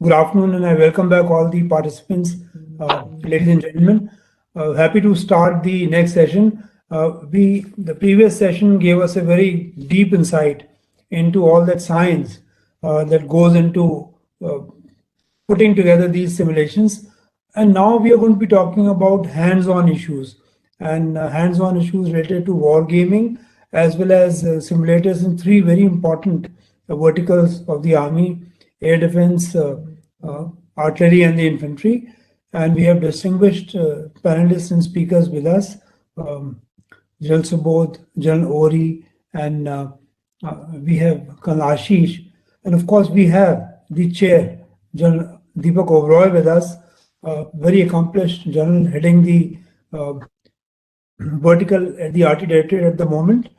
Good afternoon, and I welcome back all the participants, ladies and gentlemen. Happy to start the next session. The previous session gave us a very deep insight into all that science that goes into putting together these simulations. And now we are going to be talking about hands-on issues and hands-on issues related to wargaming, as well as simulators in three very important verticals of the army: air defense, artillery, and the infantry. And we have distinguished panelists and speakers with us, General Subodh, General Ori, and we have Colonel Ashish. And of course, we have the chair, General Deepak Oberoi, with us, very accomplished general heading the vertical at the RT Directorate at the moment.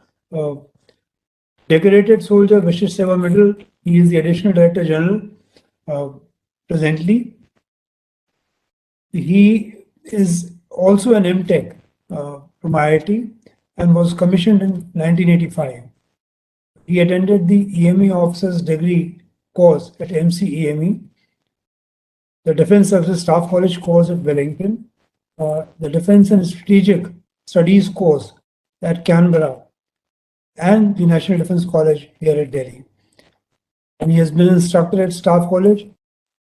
Decorated soldier Vishish Seva Medal, he is the Additional Director General presently. He is also an MTech from IIT and was commissioned in 1985. He attended the EME Officer's Degree course at MCEME, the Defense Services Staff College course at Wellington, the Defense and Strategic Studies course at Canberra, and the National Defense College here at Delhi. And he has been instructor at Staff College,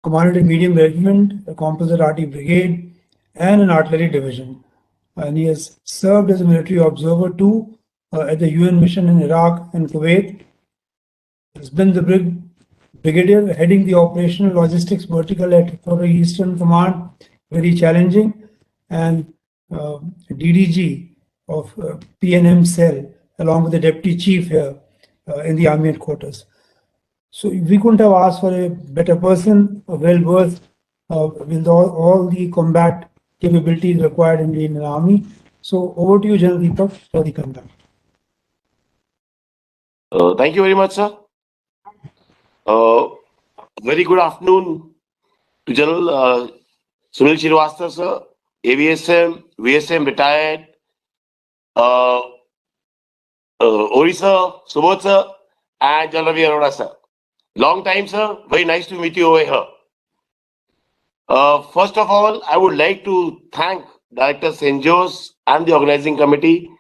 commanded a medium regiment, a composite RT brigade, and an artillery division. And he has served as a military observer too at the UN mission in Iraq and Kuwait. He has been the brigadier heading the operational logistics vertical at Eastern Command, very challenging, and DDG of PNM cell, along with the deputy chief here in the army headquarters. So we couldn't have asked for a better person, well-versed with all the combat capabilities required in the Indian Army. So over to you, General Deepak, for the conduct. Thank you very much, sir. Very good afternoon to General Sunil Srivastava, sir, AVSM, VSM retired, Ori sir, Subodh sir, and General Ravi Arora sir. Long time, sir. Very nice to meet you over here. First of all, I would like to thank Director St. Joe's and the organizing committee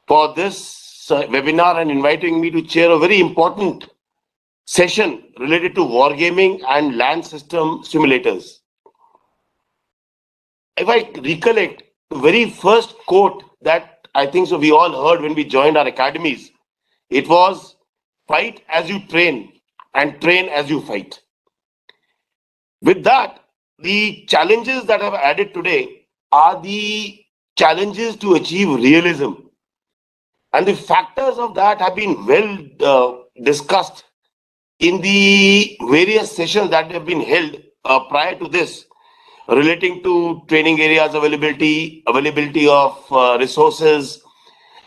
for this webinar and inviting me to chair a very important session related to wargaming and land system simulators. If I recollect, the very first quote that I think so we all heard when we joined our academies, it was, "Fight as you train and train as you fight." With that, the challenges that I've added today are the challenges to achieve realism. And the factors of that have been well discussed in the various sessions that have been held prior to this, relating to training areas availability of resources,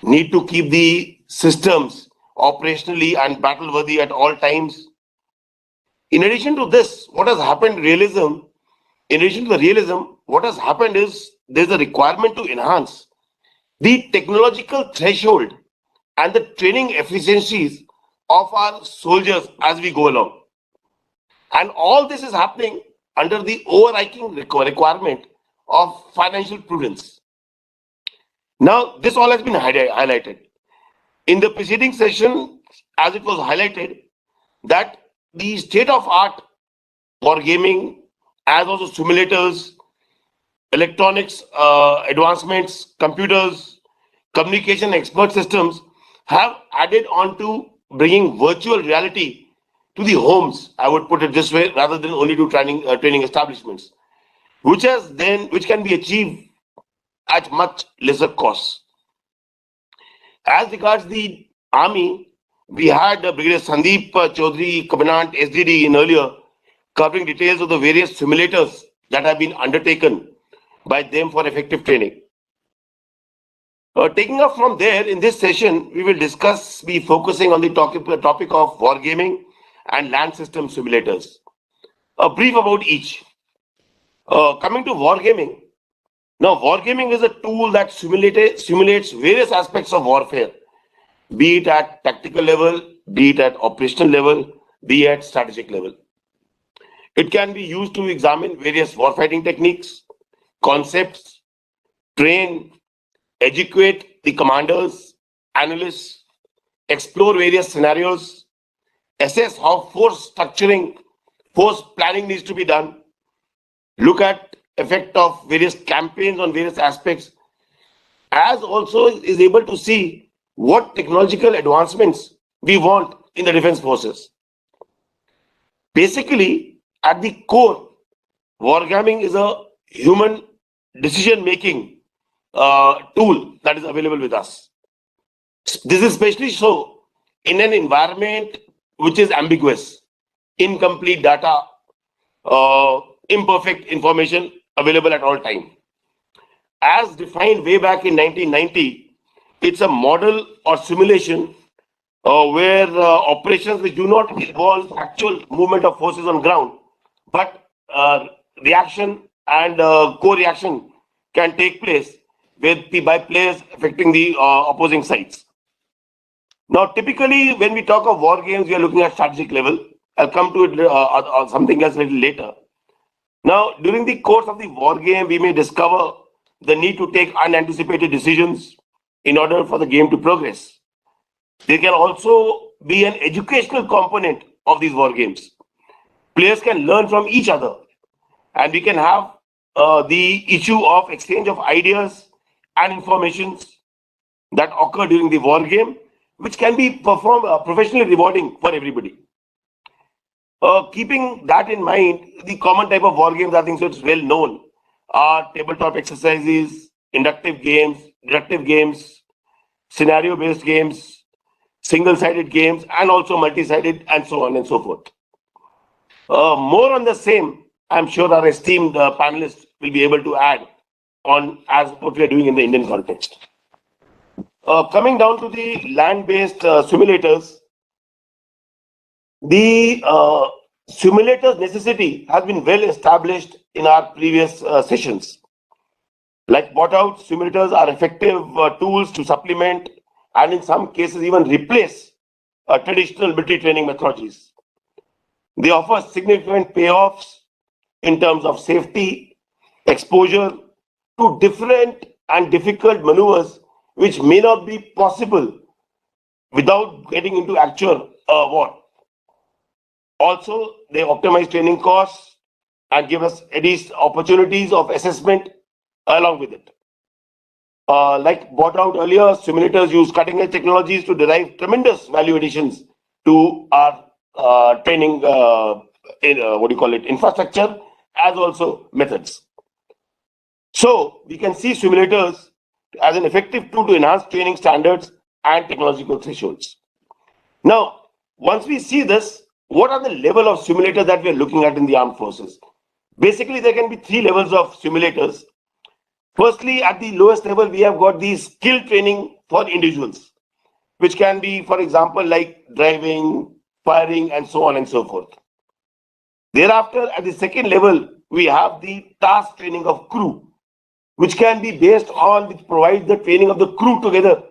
need to keep the systems operationally and battle worthy at all times. In addition to this, what has happened what has happened is there's a requirement to enhance the technological threshold and the training efficiencies of our soldiers as we go along. And all this is happening under the overarching requirement of financial prudence. Now, this all has been highlighted. In the preceding session, as it was highlighted, that the state-of-art wargaming, as also simulators, electronics advancements, computers, communication expert systems have added on to bringing virtual reality to the homes, I would put it this way, rather than only to training establishments, which can be achieved at much lesser cost. As regards the army, we had Brigadier Sandeep Chaudhary, Commandant SDD in earlier, covering details of the various simulators that have been undertaken by them for effective training. Taking up from there, in this session, we will be focusing on the topic of wargaming and land system simulators. A brief about each. Coming to wargaming. Now, wargaming is a tool that simulates various aspects of warfare, be it at tactical level, be it at operational level, be it at strategic level. It can be used to examine various warfighting techniques, concepts, train, educate the commanders, analysts, explore various scenarios, assess how force structuring, force planning needs to be done, look at effect of various campaigns on various aspects, as also is able to see what technological advancements we want in the defense forces. Basically, at the core, wargaming is a human decision-making tool that is available with us. This is especially so in an environment which is ambiguous, incomplete data, imperfect information available at all time. As defined way back in 1990, it's a model or simulation where operations which do not involve actual movement of forces on ground, but reaction and co-reaction can take place by players affecting the opposing sides. Now, typically, when we talk of war games, we are looking at strategic level. I'll come to it something else a little later. Now, during the course of the war game, we may discover the need to take unanticipated decisions in order for the game to progress. There can also be an educational component of these war games. Players can learn from each other, and we can have the issue of exchange of ideas and informations that occur during the war game, which can be professionally rewarding for everybody. Keeping that in mind, the common type of war games, I think so it's well known, are tabletop exercises, inductive games, deductive games, scenario-based games, single-sided games, and also multi-sided, and so on and so forth. More on the same, I'm sure our esteemed panelists will be able to add on as what we are doing in the Indian context. Coming down to the land-based simulators, the simulator's necessity has been well established in our previous sessions. Like bought out, simulators are effective tools to supplement and in some cases even replace traditional military training methodologies. They offer significant payoffs in terms of safety, exposure to different and difficult maneuvers which may not be possible without getting into actual war. Also, they optimize training costs and give us at least opportunities of assessment along with it. Like brought out earlier, simulators use cutting-edge technologies to derive tremendous value additions to our training, infrastructure, as also methods. So we can see simulators as an effective tool to enhance training standards and technological thresholds. Now, once we see this, what are the level of simulators that we are looking at in the armed forces? Basically, there can be three levels of simulators. Firstly, at the lowest level, we have got the skill training for individuals, which can be, for example, like driving, firing, and so on and so forth. Thereafter, at the second level, we have the task training of crew, which can be based on, which provides the training of the crew together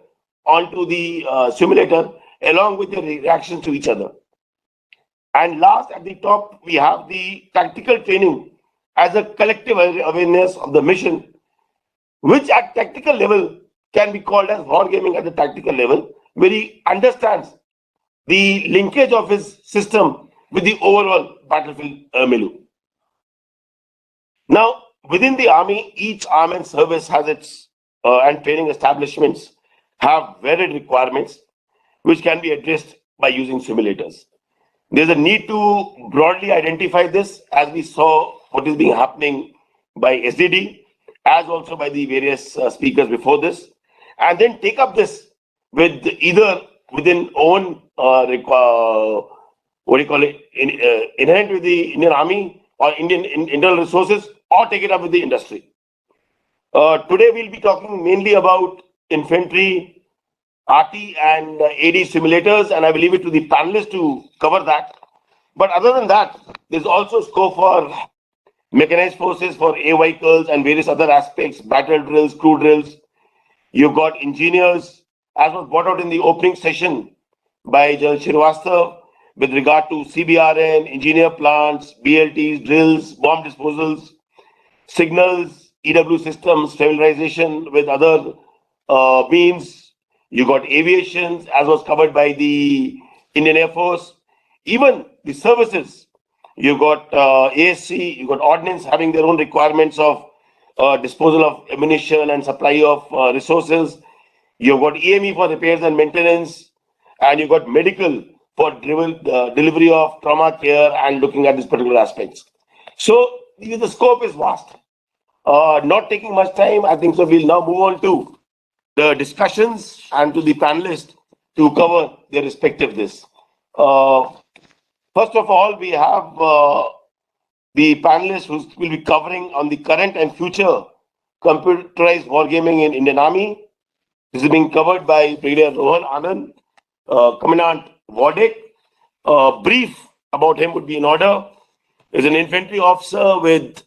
onto the simulator, along with the reactions to each other. And last, at the top, we have the tactical training as a collective awareness of the mission, which at tactical level can be called as wargaming at the tactical level, where he understands the linkage of his system with the overall battlefield milieu. Now, within the army, each arm and service has its and training establishments have varied requirements, which can be addressed by using simulators. There's a need to broadly identify this, as we saw what is being happening by SDD, as also by the various speakers before this, and then take up this with either within own inherent with the Indian Army or Indian internal resources, or take it up with the industry. Today we'll be talking mainly about infantry, RT and AD simulators, and I will leave it to the panelists to cover that. But other than that, there's also scope for mechanized forces, for air vehicles and various other aspects, battle drills, crew drills. You've got engineers, as was brought out in the opening session by Jal Srivastava. with regard to CBRN, engineer plants, BLTs, drills, bomb disposals, signals, EW systems, familiarization with other means. You got aviation, as was covered by the Indian Air Force, even the services. You got ASC, you got ordnance having their own requirements of disposal of ammunition and supply of resources. You've got EME for repairs and maintenance, and you've got medical for delivery of trauma care and looking at these particular aspects. So the scope is vast. Not taking much time, I think so. We'll now move on to the discussions and to the panelists to cover their respective this. First of all, we have the panelists who will be covering on the current and future computerized wargaming in Indian Army. This is being covered by Brigadier Rohan Anand, Commandant Wardak. Brief about him would be in order. Is an infantry officer with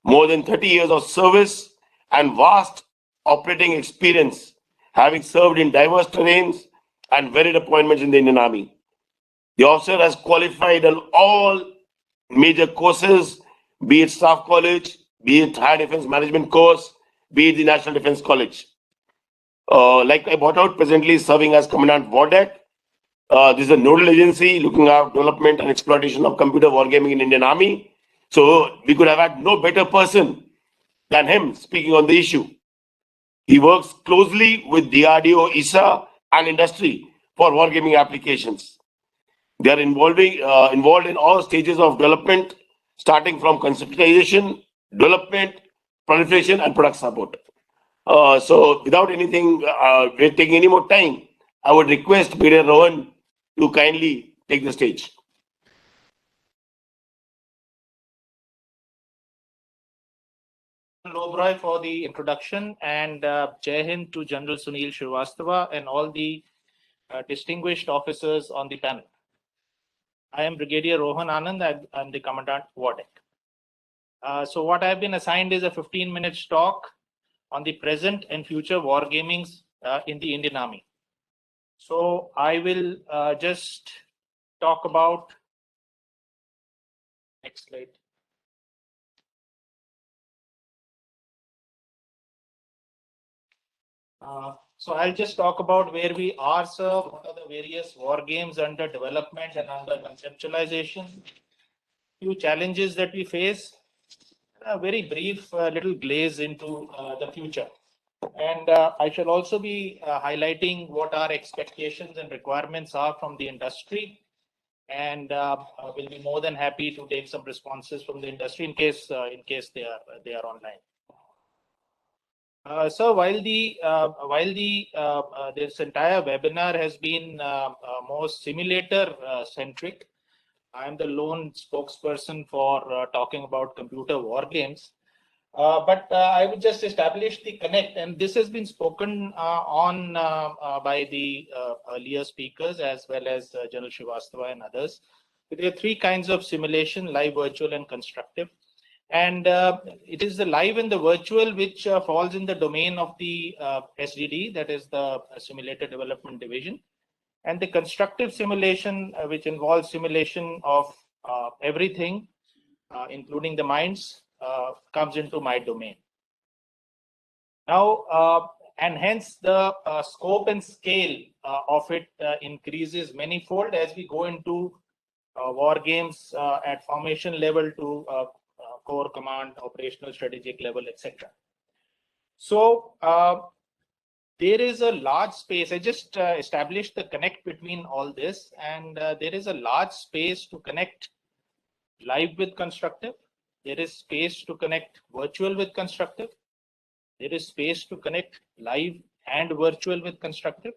more than 30 years of service and vast operating experience, having served in diverse terrains and varied appointments in the Indian Army. The officer has qualified on all major courses, be it Staff College, be it Higher Defense Management course, be it the National Defense College. Like I brought out, presently serving as Commandant Wardak. This is a nodal agency looking at development and exploitation of computer wargaming in Indian Army. So we could have had no better person than him speaking on the issue. He works closely with DRDO, ISA, and industry for wargaming applications. They are involved in all stages of development, starting from conceptualization, development, proliferation, and product support. So without taking any more time, I would request Brigadier Rohan to kindly take the stage. Lobroy for the introduction, and Jai Hind to General Sunil Srivastava and all the distinguished officers on the panel. I am Brigadier Rohan Anand. I'm the Commandant Wardak. So what I've been assigned is a 15-minute talk on the present and future wargamings in the Indian Army. So I will just talk about, next slide. So I'll just talk about where we are, sir, what are the various war games under development and under conceptualization, few challenges that we face, a very brief little glaze into the future. And I shall also be highlighting what our expectations and requirements are from the industry. And we'll be more than happy to take some responses from the industry in case they are online. So while this entire webinar has been more simulator centric, I am the lone spokesperson for talking about computer war games. But I would just establish the connect, and this has been spoken on by the earlier speakers as well as General Srivastava and others. There are three kinds of simulation: live, virtual, and constructive. And it is the live and the virtual which falls in the domain of the SDD, that is the Simulator Development Division, and the constructive simulation, which involves simulation of everything, including the mines, comes into my domain. Now, and hence the scope and scale of it increases manifold as we go into war games at formation level to core command, operational strategic level, etc. So there is a large space. I just established the connect between all this, and there is a large space to connect live with constructive. There is space to connect virtual with constructive. There is space to connect live and virtual with constructive.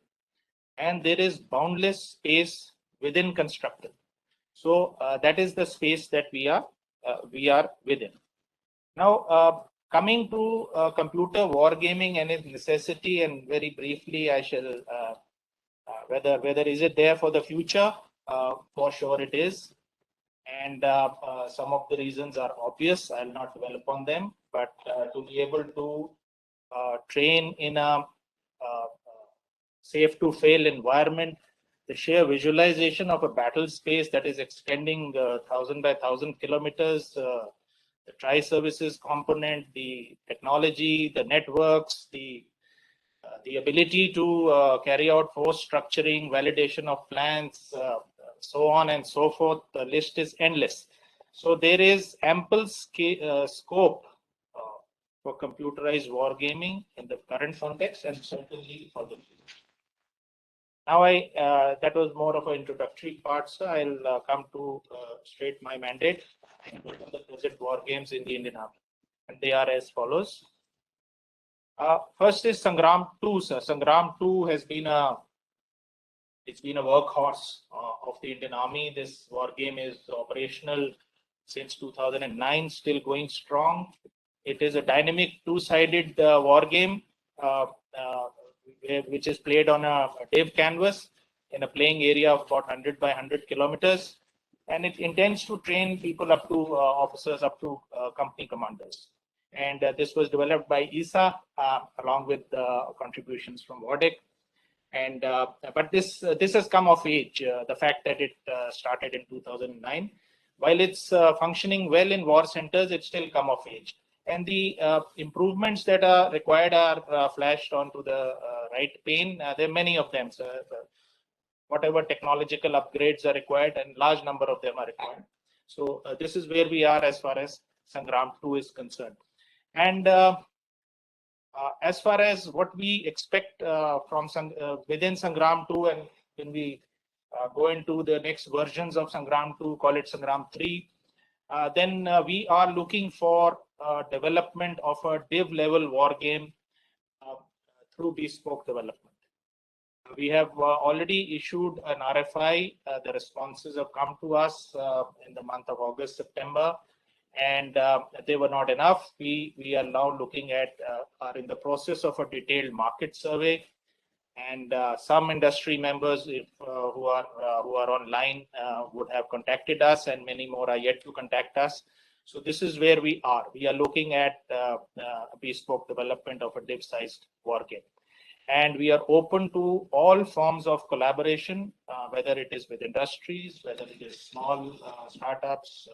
And there is boundless space within constructive. So that is the space that we are within. Now, coming to computer wargaming and its necessity, and very briefly, I shall whether is it there for the future? For sure it is. And some of the reasons are obvious. I'll not dwell upon them, but to be able to train in a safe to fail environment, the sheer visualization of a battle space that is extending 1,000 by 1,000 kilometers, the tri-services component, the technology, the networks, the ability to carry out force structuring, validation of plans, so on and so forth. The list is endless. So there is ample scope for computerized wargaming in the current context and certainly for the future. Now, that was more of an introductory part, so I'll come to straight my mandate and look at the present war games in the Indian Army. And they are as follows. First is Sangram 2, sir. Sangram 2 has been a workhorse of the Indian Army. This war game is operational since 2009, still going strong. It is a dynamic two-sided war game, which is played on a div canvas in a playing area of about 100 by 100 kilometers. And it intends to train people up to officers, up to company commanders. And this was developed by ESA along with contributions from WARDEC. And but this has come of age. The fact that it started in 2009, while it's functioning well in war centers, it's still come of age. And the improvements that are required are flashed onto the right pane. There are many of them. So, whatever technological upgrades are required, and large number of them are required. So this is where we are as far as Sangram 2 is concerned. And as far as what we expect from within Sangram 2, and when we go into the next versions of Sangram 2, call it Sangram 3, then we are looking for development of a div level war game through bespoke development. We have already issued an RFI. The responses have come to us in the month of August, September, and they were not enough. We are now looking at, are in the process of a detailed market survey, and some industry members who are online would have contacted us, and many more are yet to contact us. So this is where we are. We are looking at bespoke development of a div-sized war game. And we are open to all forms of collaboration, whether it is with industries, whether it is small startups,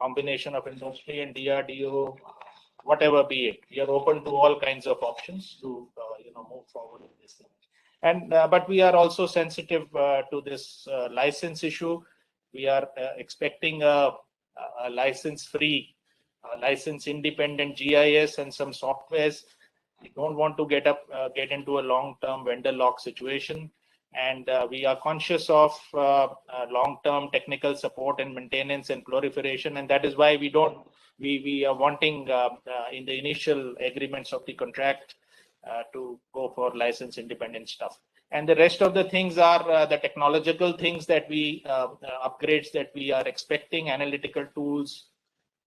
combination of industry and DRDO, whatever be it. We are open to all kinds of options to move forward with this thing. And but we are also sensitive to this license issue. We are expecting a license-free, license-independent GIS and some softwares. We don't want to get into a long-term vendor lock situation, and we are conscious of long-term technical support and maintenance and proliferation, and that is why we are wanting in the initial agreements of the contract to go for license-independent stuff. And the rest of the things are the technological things that we upgrades that we are expecting: analytical tools,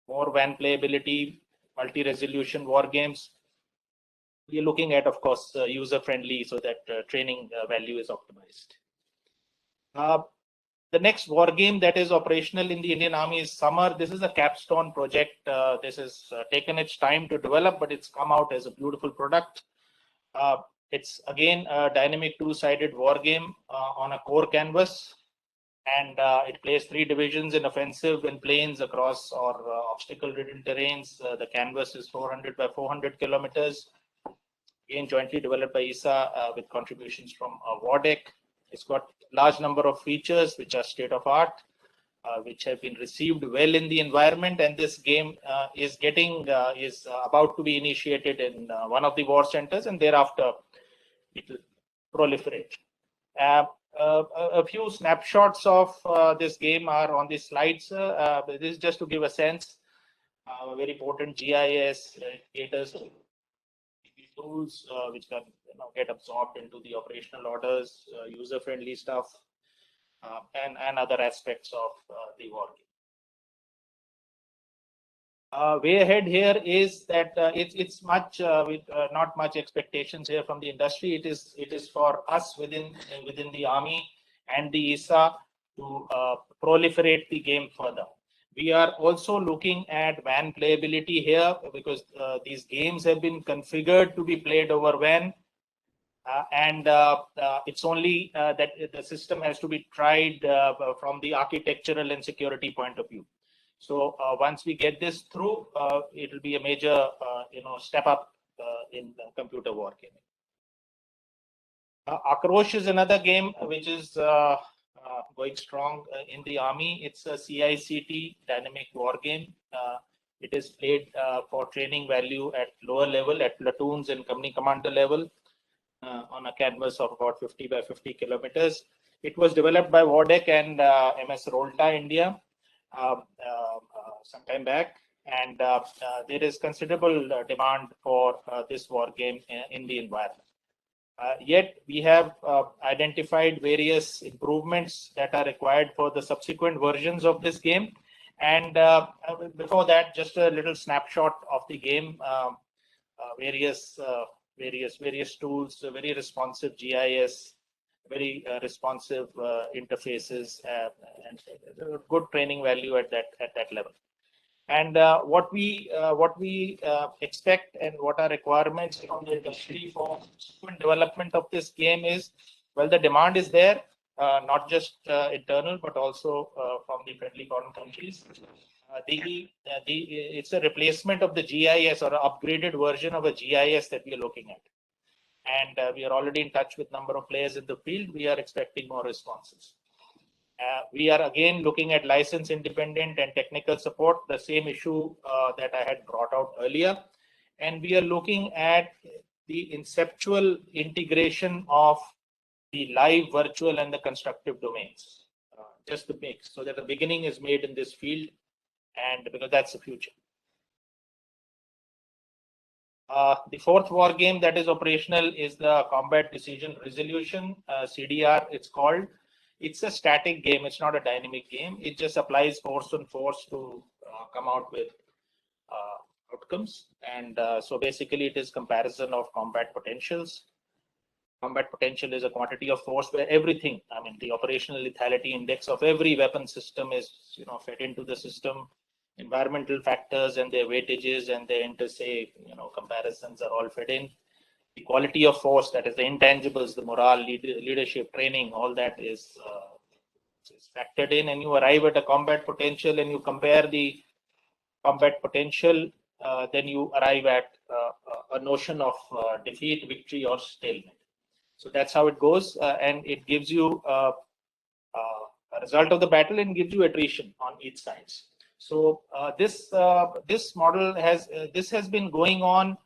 more WAN playability, multi-resolution war games. We are looking at, of course, user-friendly, so that training value is optimized. The next war game that is operational in the Indian Army is Samar. This is a capstone project. This has taken its time to develop, but it's come out as a beautiful product. It's again a dynamic two-sided war game on a core canvas, and it plays 3 divisions in offensive and plains across or obstacle-ridden terrains. The canvas is 400 by 400 kilometers. Again, jointly developed by ESA with contributions from WARDEC. It's got large number of features which are state of art, which have been received well in the environment. And this game is about to be initiated in one of the war centers, and thereafter it will proliferate. A few snapshots of this game are on the slides. This is just to give a sense. Very potent GIS caters tools which can get absorbed into the operational orders, user-friendly stuff, and other aspects of the war game. Way ahead here is that it's much with not much expectations here from the industry. It is for us within the Army and the ESA to proliferate the game further. We are also looking at WAN playability here, because these games have been configured to be played over WAN. It's only that the system has to be tried from the architectural and security point of view. So once we get this through, it will be a major step up in computer wargaming. Akrosh is another game which is going strong in the army. It's a CICT dynamic war game. It is played for training value at lower level, at platoons and company commander level, on a canvas of about 50 by 50 kilometers. It was developed by Wardec and MS Rolta India some time back, and there is considerable demand for this war game in the environment. Yet we have identified various improvements that are required for the subsequent versions of this game. And before that, just a little snapshot of the game. Various tools, very responsive GIS, very responsive interfaces, and good training value at that level. And what we expect and what are requirements from the industry for development of this game is, well, the demand is there, not just internal, but also from the friendly foreign countries. It's a replacement of the GIS, or an upgraded version of a GIS that we are looking at. And we are already in touch with a number of players in the field. We are expecting more responses. We are again looking at license independent and technical support, the same issue that I had brought out earlier. And we are looking at the conceptual integration of the live, virtual, and the constructive domains, just the mix, so that the beginning is made in this field, and because that's the future. The fourth war game that is operational is the Combat Decision Resolution, CDR it's called. It's a static game. It's not a dynamic game. It just applies force on force to come out with outcomes. And so basically it is comparison of combat potentials. Combat potential is a quantity of force where everything, I mean, the operational lethality index of every weapon system is, fed into the system. Environmental factors and their weightages and their inter-se, comparisons are all fed in. The quality of force, that is the intangibles, the morale, leadership, training, all that is factored in, and you arrive at a combat potential and you compare the combat potential, then you arrive at a notion of defeat, victory, or stalemate. So that's how it goes, and it gives you a result of the battle and gives you attrition on each side. So this model has been going on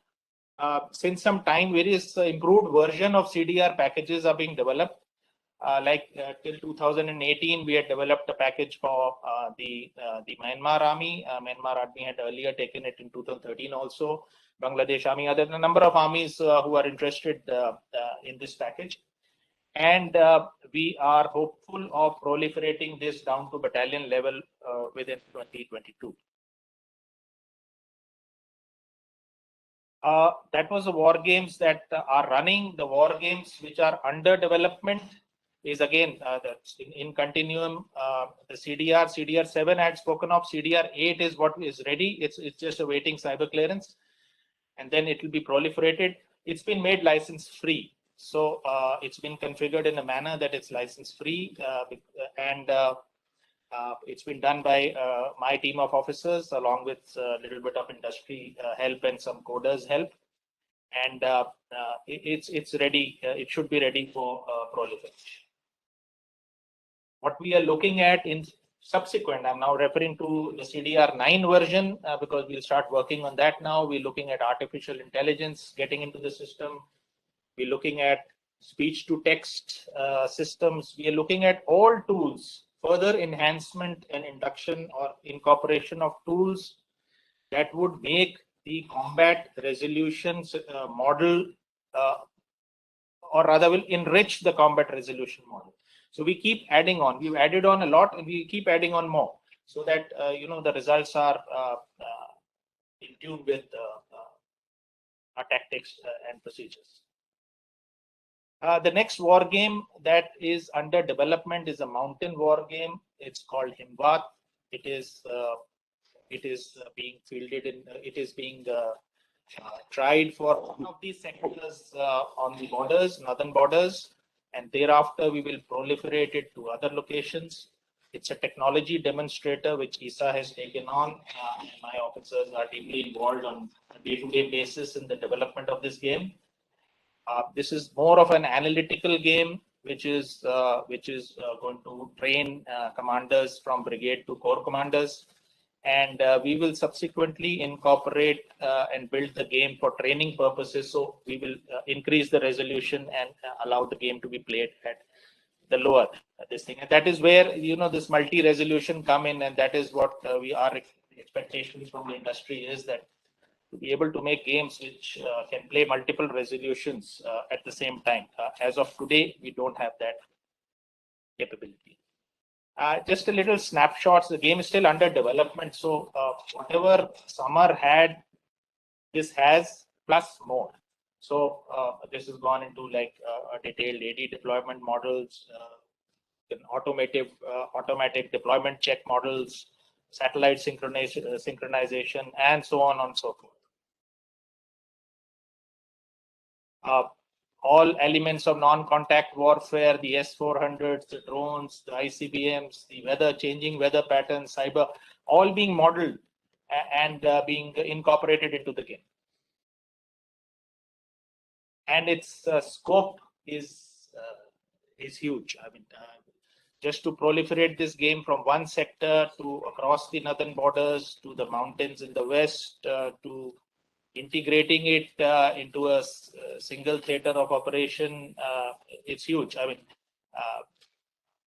since some time. Various improved version of CDR packages are being developed. Till 2018, we had developed a package for the Myanmar Army. Myanmar Army had earlier taken it in 2013 also. Bangladesh Army, there are a number of armies who are interested in this package. And we are hopeful of proliferating this down to battalion level within 2022. That was the war games that are running. The war games which are under development is again in continuum. The CDR 7 I had spoken of. CDR 8 is what is ready. It's just awaiting cyber clearance, and then it will be proliferated. It's been made license free. So it's been configured in a manner that it's license free, and it's been done by my team of officers along with a little bit of industry help and some coders help. And it's ready. It should be ready for proliferation. What we are looking at in subsequent, I'm now referring to the CDR 9 version because we'll start working on that now. We're looking at artificial intelligence getting into the system. We're looking at speech to text systems. We are looking at all tools, further enhancement and induction or incorporation of tools that would make the combat resolution model, or rather will enrich the combat resolution model. So we keep adding on. We've added on a lot and we keep adding on more so that, the results are in tune with our tactics and procedures. The next war game that is under development is a mountain war game. It's called Himvat. It is being fielded in. It is being tried for one of these sectors on the borders, northern borders, and thereafter we will proliferate it to other locations. It's a technology demonstrator which ISA has taken on, and my officers are deeply involved on a day-to-day basis in the development of this game. This is more of an analytical game, which is going to train commanders from brigade to corps commanders, and we will subsequently incorporate and build the game for training purposes. So we will increase the resolution and allow the game to be played at the lower this thing, and that is where this multi-resolution come in, and that is what we are expectations from the industry is that to be able to make games which can play multiple resolutions at the same time. As of today, we don't have that capability. Just a little snapshots. The game is still under development, so whatever Samar had, this has plus more. So this has gone into like a detailed AD deployment models, automatic deployment check models, satellite synchronization, and so on and so forth. All elements of non-contact warfare, the S-400s, the drones, the ICBMs, the changing weather patterns, cyber, all being modeled and being incorporated into the game. And its scope is huge. I mean, just to proliferate this game from one sector to across the northern borders to the mountains in the west to integrating it into a single theater of operation, it's huge. I mean,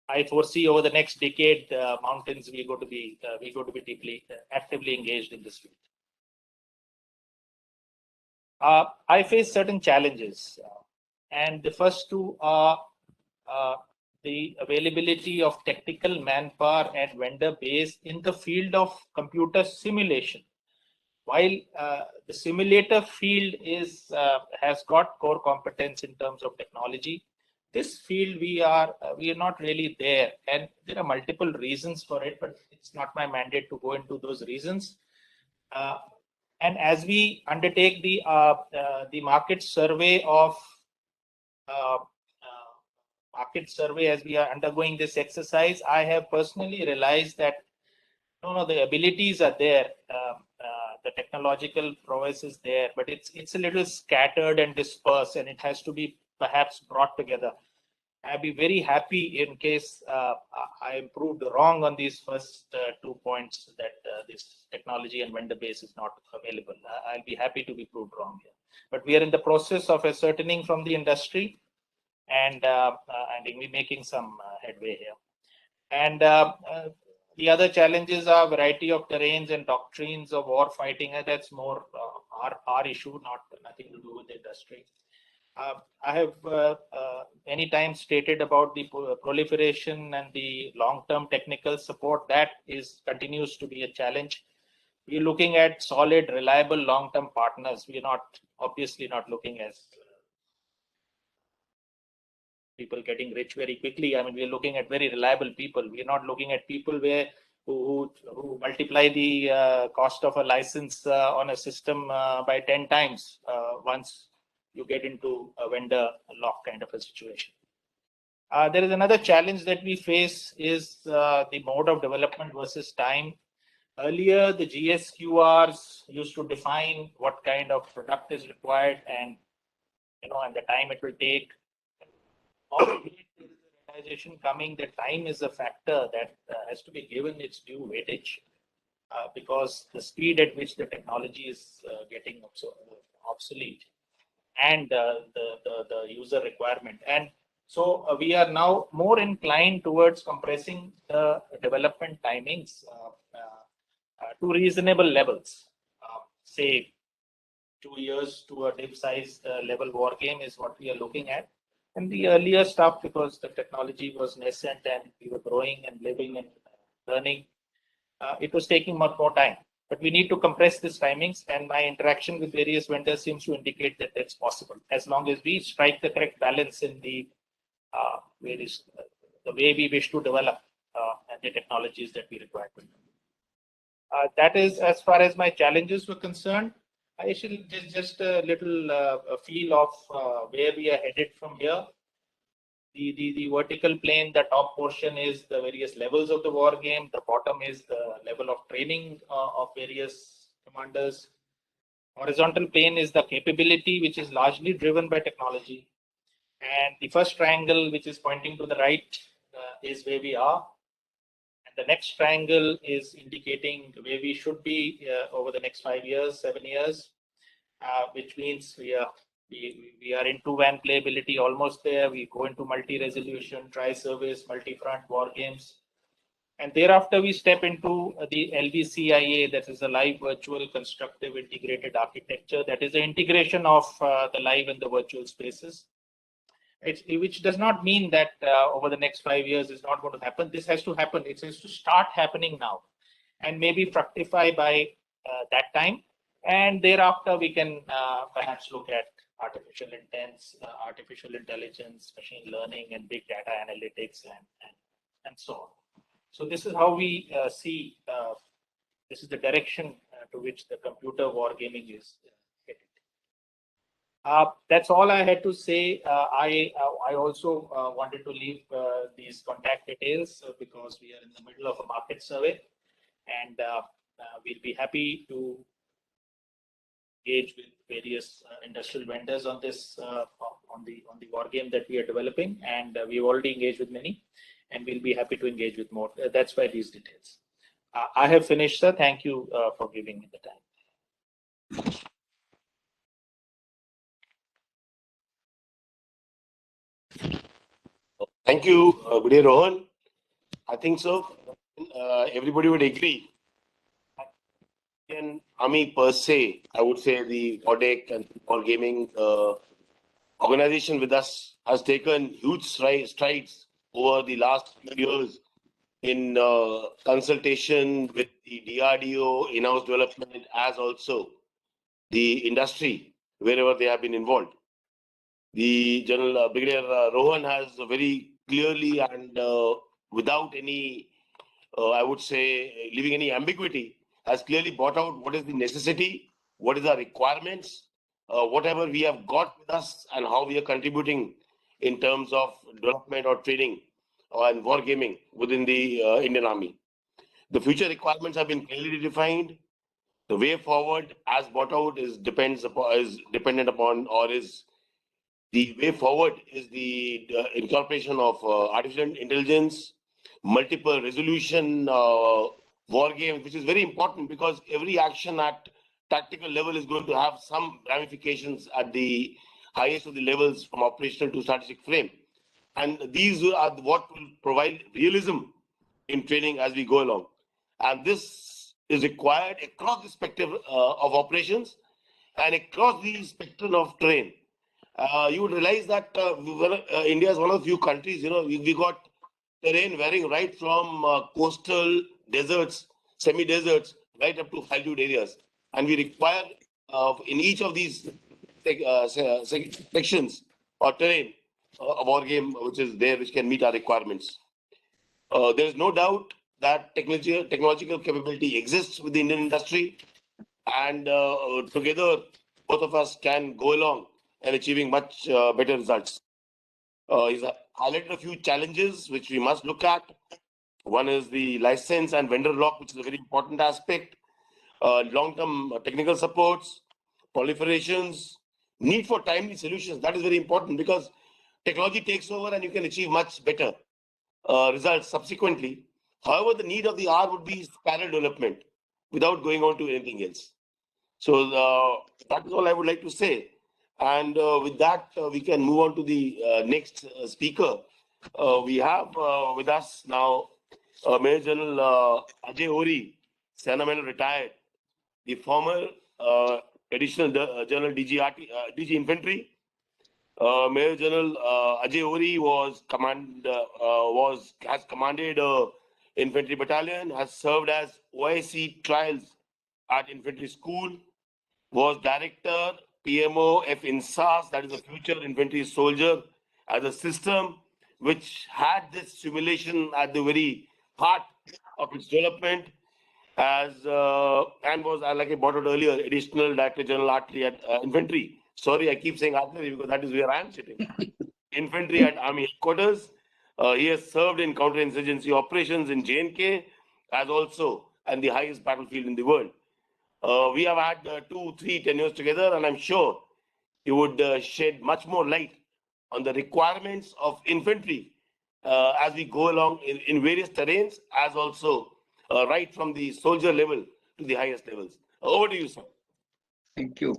I foresee over the next decade, mountains we go to be deeply actively engaged in this field. I face certain challenges, and the first two are the availability of technical manpower and vendor base in the field of computer simulation. While the simulator field has got core competence in terms of technology, this field we are not really there, and there are multiple reasons for it, but it's not my mandate to go into those reasons. And as we undertake the market survey as we are undergoing this exercise, I have personally realized that the abilities are there, the technological prowess is there, but it's a little scattered and dispersed, and it has to be perhaps brought together. I'd be very happy in case I am proved wrong on these first 2 points that this technology and vendor base is not available. I'll be happy to be proved wrong here. But we are in the process of ascertaining from the industry, and we're making some headway here. And the other challenges are variety of terrains and doctrines of war fighting, and that's more our issue, nothing to do with the industry. I have many times stated about the proliferation and the long-term technical support that continues to be a challenge. We're looking at solid, reliable, long-term partners. We're obviously not looking as people getting rich very quickly. I mean, we're looking at very reliable people. We're not looking at people who multiply the cost of a license on a system by 10 times once you get into a vendor lock kind of a situation. There is another challenge that we face is the mode of development versus time. Earlier, the GSQRs used to define what kind of product is required and the time it will take. Realization coming that time is a factor that has to be given its due weightage because the speed at which the technology is getting obsolete and the user requirement. And so we are now more inclined towards compressing the development timings to reasonable levels. Say 2 years to a div-sized level war game is what we are looking at. And the earlier stuff, because the technology was nascent and we were growing and living and learning, it was taking much more time. But we need to compress these timings, and my interaction with various vendors seems to indicate that that's possible, as long as we strike the correct balance in the way we wish to develop and the technologies that we require. That is as far as my challenges were concerned. I should just a little a feel of where we are headed from here. The vertical plane, the top portion is the various levels of the war game. The bottom is the level of training of various commanders. Horizontal plane is the capability, which is largely driven by technology. And the first triangle, which is pointing to the right, is where we are. And the next triangle is indicating where we should be over the next 5 years, 7 years, which means we are into WAN playability almost there. We go into multi-resolution, tri-service, multi-front war games. And thereafter, we step into the LVCIA, that is a live virtual constructive integrated architecture. That is the integration of the live and the virtual spaces. Which does not mean that over the next 5 years is not going to happen. This has to happen. It has to start happening now and maybe fructify by that time. And thereafter, we can perhaps look at artificial intelligence, machine learning, and big data analytics, and so on. So this is how we see, this is the direction to which the computer wargaming is headed. That's all I had to say. I also wanted to leave these contact details because we are in the middle of a market survey, and we'll be happy to engage with various industrial vendors on this on the war game that we are developing, and we've already engaged with many, and we'll be happy to engage with more. That's why these details. I have finished, sir. Thank you for giving me the time. Thank you, good day, Rohan. I think so. Everybody would agree. Indian Army per se, I would say the ODEC and War Gaming organization with us has taken huge strides over the last few years in consultation with the DRDO, in-house development, as also the industry, wherever they have been involved. The General Brigadier Rohan has very clearly and without any, I would say, leaving any ambiguity, has clearly brought out what is the necessity, what is our requirements, whatever we have got with us, and how we are contributing in terms of development or training and war gaming within the Indian Army. The future requirements have been clearly defined. The way forward, as brought out, is dependent upon, or is the way forward is the incorporation of artificial intelligence, multiple resolution war games, which is very important because every action at tactical level is going to have some ramifications at the highest of the levels from operational to strategic frame. And these are what will provide realism in training as we go along. And this is required across the spectrum of operations and across the spectrum of terrain. You would realize that India is one of the few countries, we got terrain varying right from coastal deserts, semi-deserts, right up to altitude areas. And we require in each of these sections or terrain, a war game which is there, which can meet our requirements. There is no doubt that technological capability exists with the Indian industry, and together, both of us can go along and achieving much better results. He's highlighted a few challenges which we must look at. One is the license and vendor lock, which is a very important aspect. Long-term technical supports, proliferations, need for timely solutions. That is very important because technology takes over and you can achieve much better results subsequently. However, the need of the hour would be parallel development without going on to anything else. So that is all I would like to say. And with that, we can move on to the next speaker. We have with us now Major General Ajay Ori, Sena Medal retired, the former Additional General DG Infantry. Major General Ajay Ori has commanded infantry battalion, has served as OIC trials at infantry school, was director PMO F INSAS, that is the Future Infantry Soldier, as a system which had this simulation at the very heart of its development. as and was like I brought out earlier, additional Director General Artillery at Infantry. Sorry, I keep saying artillery because that is where I am sitting. Infantry at Army Headquarters. He has served in counterinsurgency operations in J&K, as also and the highest battlefield in the world. We have had 2-3 tenures together, and I'm sure he would shed much more light on the requirements of infantry as we go along in various terrains, as also right from the soldier level to the highest levels. Over to you, sir. Thank you.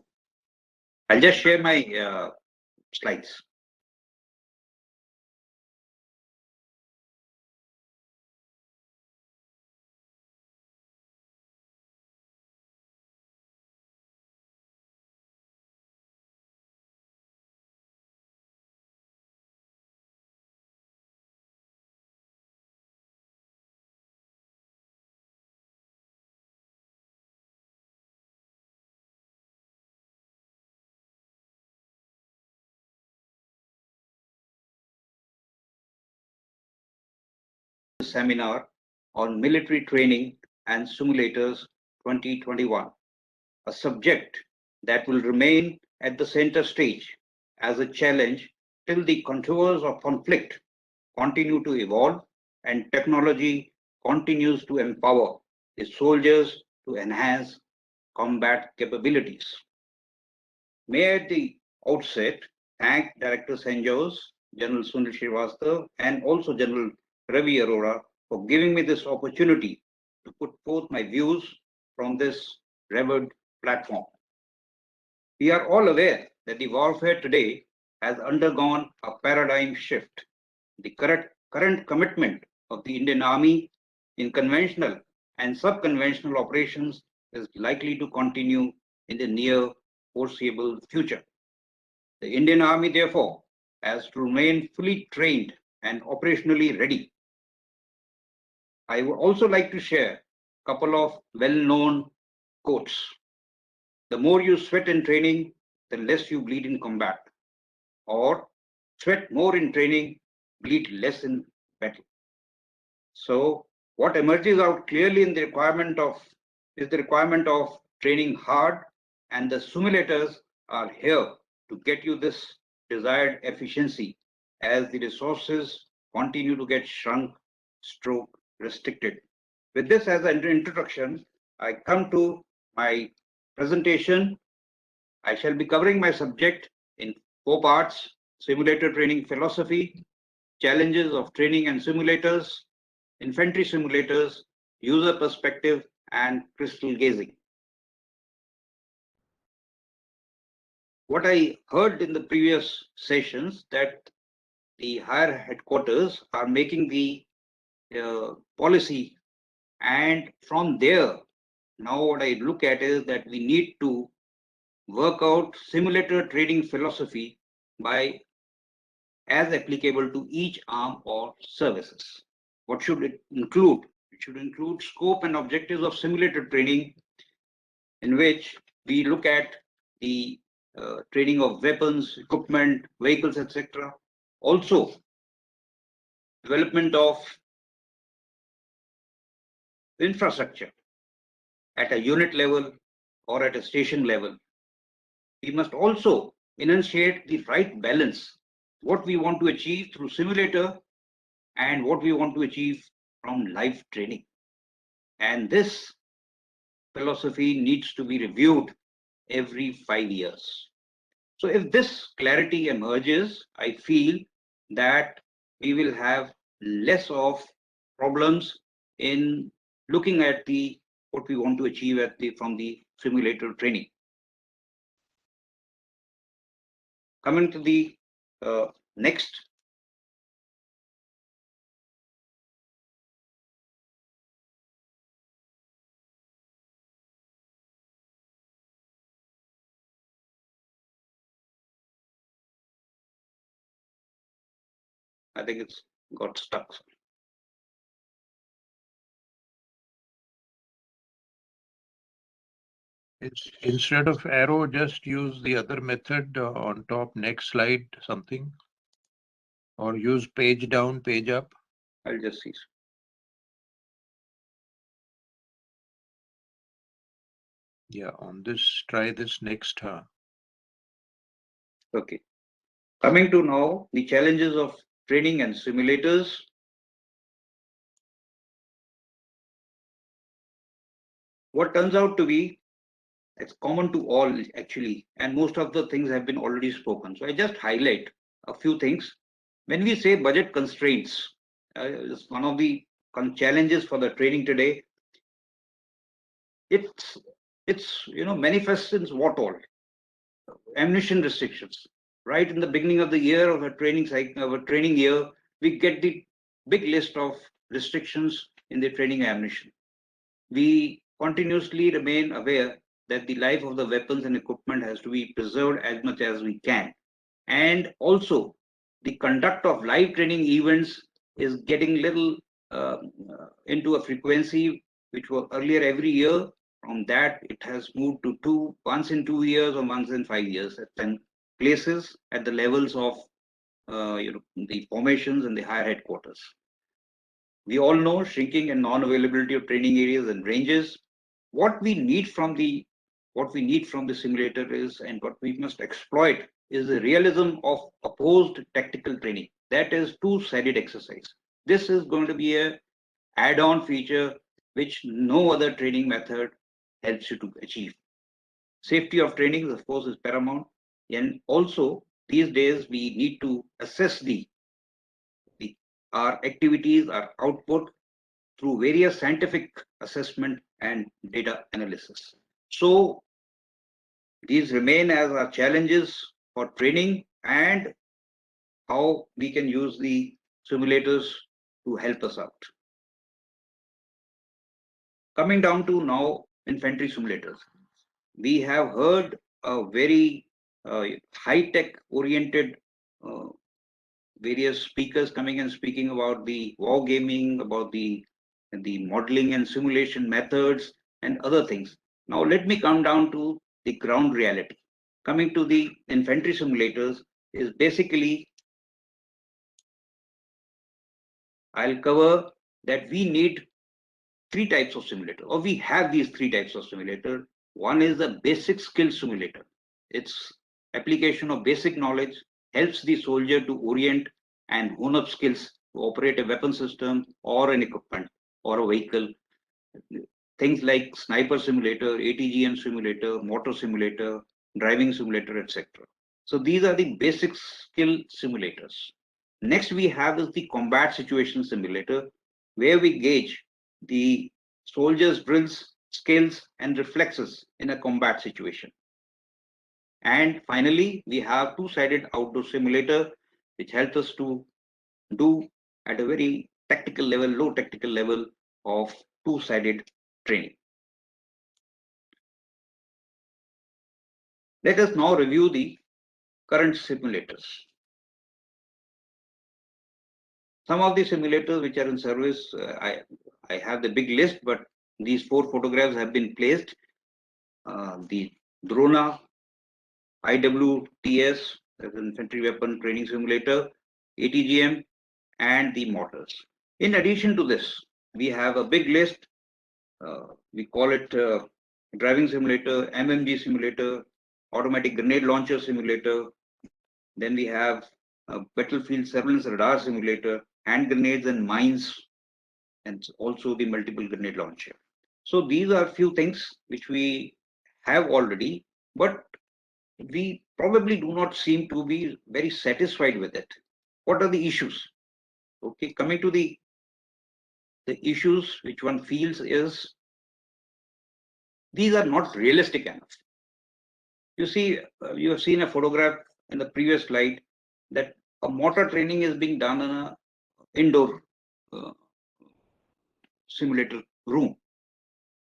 I'll just share my slides. Seminar on military training and simulators 2021, a subject that will remain at the center stage as a challenge till the contours of conflict continue to evolve and technology continues to empower the soldiers to enhance combat capabilities. May I at the outset thank Director St. Joe's, General Sunil Srivastava, and also General Ravi Arora for giving me this opportunity to put forth my views from this revered platform. We are all aware that the warfare today has undergone a paradigm shift. The current commitment of the Indian Army in conventional and sub-conventional operations is likely to continue in the near foreseeable future. The Indian Army, therefore, has to remain fully trained and operationally ready. I would also like to share a couple of well-known quotes. The more you sweat in training, the less you bleed in combat. Or sweat more in training, bleed less in battle. So what emerges out clearly in the requirement of training hard, and the simulators are here to get you this desired efficiency as the resources continue to get shrunk, stroke, restricted. With this as an introduction, I come to my presentation. I shall be covering my subject in 4 parts: simulator training philosophy, challenges of training and simulators, infantry simulators, user perspective, and crystal gazing. What I heard in the previous sessions that the higher headquarters are making the policy, and from there, now what I look at is that we need to work out simulator training philosophy by as applicable to each arm or services. What should it include? It should include scope and objectives of simulator training, in which we look at the training of weapons, equipment, vehicles, etc. Also, development of infrastructure at a unit level or at a station level. We must also enunciate the right balance, what we want to achieve through simulator and what we want to achieve from live training. And this philosophy needs to be reviewed every 5 years. So if this clarity emerges, I feel that we will have less of problems in looking at what we want to achieve from the simulator training. Coming to the next. I think it's got stuck. Instead of arrow, just use the other method on top, next slide, something. Or use page down, page up. I'll just see. Yeah, on this, try this next. Okay. Coming to now the challenges of training and simulators. What turns out to be, it's common to all actually, and most of the things have been already spoken. So I just highlight a few things. When we say budget constraints, it's one of the challenges for the training today. It's manifests in what all? Ammunition restrictions. Right in the beginning of the year of a training cycle, of a training year, we get the big list of restrictions in the training ammunition. We continuously remain aware that the life of the weapons and equipment has to be preserved as much as we can. And also, the conduct of live training events is getting little into a frequency which was earlier every year. From that, it has moved to once in 2 years or once in 5 years at 10 places at the levels of the formations and the higher headquarters. We all know shrinking and non-availability of training areas and ranges. What we need from the simulator is, and what we must exploit is the realism of opposed tactical training. That is two-sided exercise. This is going to be a add-on feature which no other training method helps you to achieve. Safety of training, of course, is paramount. And also, these days, we need to assess our activities, our output through various scientific assessment and data analysis. So these remain as our challenges for training and how we can use the simulators to help us out. Coming down to now infantry simulators. We have heard a very high-tech oriented various speakers coming and speaking about the war gaming, about the modeling and simulation methods and other things. Now let me come down to the ground reality. Coming to the infantry simulators is basically, I'll cover that we need 3 types of simulator, or we have these 3 types of simulator. One is the basic skill simulator. Its application of basic knowledge helps the soldier to orient and hone up skills to operate a weapon system or an equipment or a vehicle. Things like sniper simulator, ATGM simulator, motor simulator, driving simulator, etc. So these are the basic skill simulators. Next we have is the combat situation simulator, where we gauge the soldier's drills, skills, and reflexes in a combat situation. And finally, we have two-sided outdoor simulator, which helps us to do at a very tactical level, low tactical level of two-sided training. Let us now review the current simulators. Some of the simulators which are in service, I have the big list, but these 4 photographs have been placed. The Drona, IWTS, that's an infantry weapon training simulator, ATGM, and the mortars. In addition to this, we have a big list. We call it driving simulator, MMG simulator, automatic grenade launcher simulator. Then we have a battlefield surveillance radar simulator, hand grenades and mines, and also the multiple grenade launcher. So these are few things which we have already, but we probably do not seem to be very satisfied with it. What are the issues? Okay, coming to the issues which one feels is these are not realistic enough. You see, you have seen a photograph in the previous slide that a mortar training is being done in an indoor simulator room.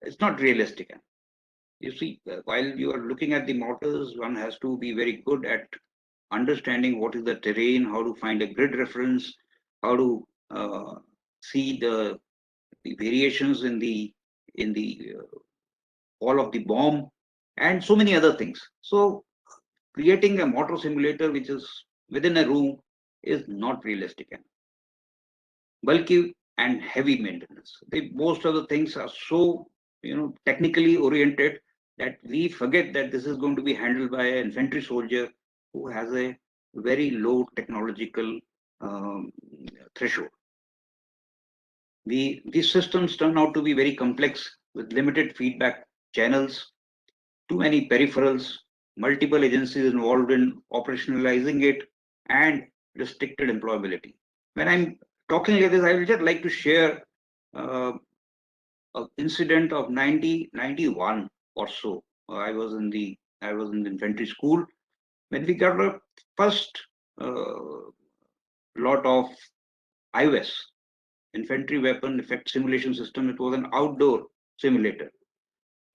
It's not realistic enough. You see, while you are looking at the mortars, one has to be very good at understanding what is the terrain, how to find a grid reference, how to see the variations in the wall of the bomb, and so many other things. So creating a mortar simulator which is within a room is not realistic enough. Bulky and heavy maintenance. Most of the things are so technically oriented that we forget that this is going to be handled by an infantry soldier who has a very low technological threshold. These systems turn out to be very complex with limited feedback channels, too many peripherals, multiple agencies involved in operationalizing it, and restricted employability. When I'm talking like this, I would just like to share an incident of 1991 or so. I was in the infantry school when we got the first lot of IWES, infantry weapon effect simulation system. It was an outdoor simulator.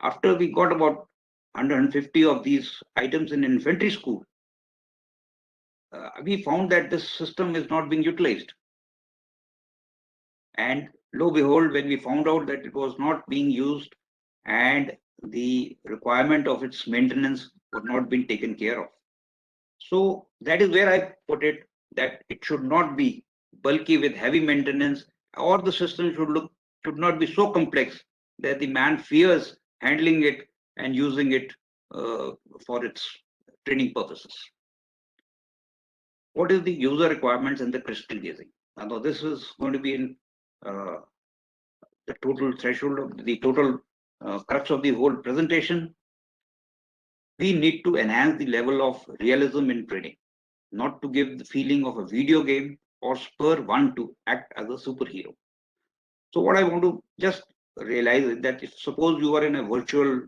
After we got about 150 of these items in infantry school, we found that this system is not being utilized. And lo and behold, when we found out that it was not being used and the requirement of its maintenance was not being taken care of. So that is where I put it, that it should not be bulky with heavy maintenance, or the system should not be so complex that the man fears handling it and using it for its training purposes. What is the user requirements and the crystal gazing? Now this is going to be in the total threshold of the total crux of the whole presentation. We need to enhance the level of realism in training, not to give the feeling of a video game or spur one to act as a superhero. So what I want to just realize is that if suppose you are in a virtual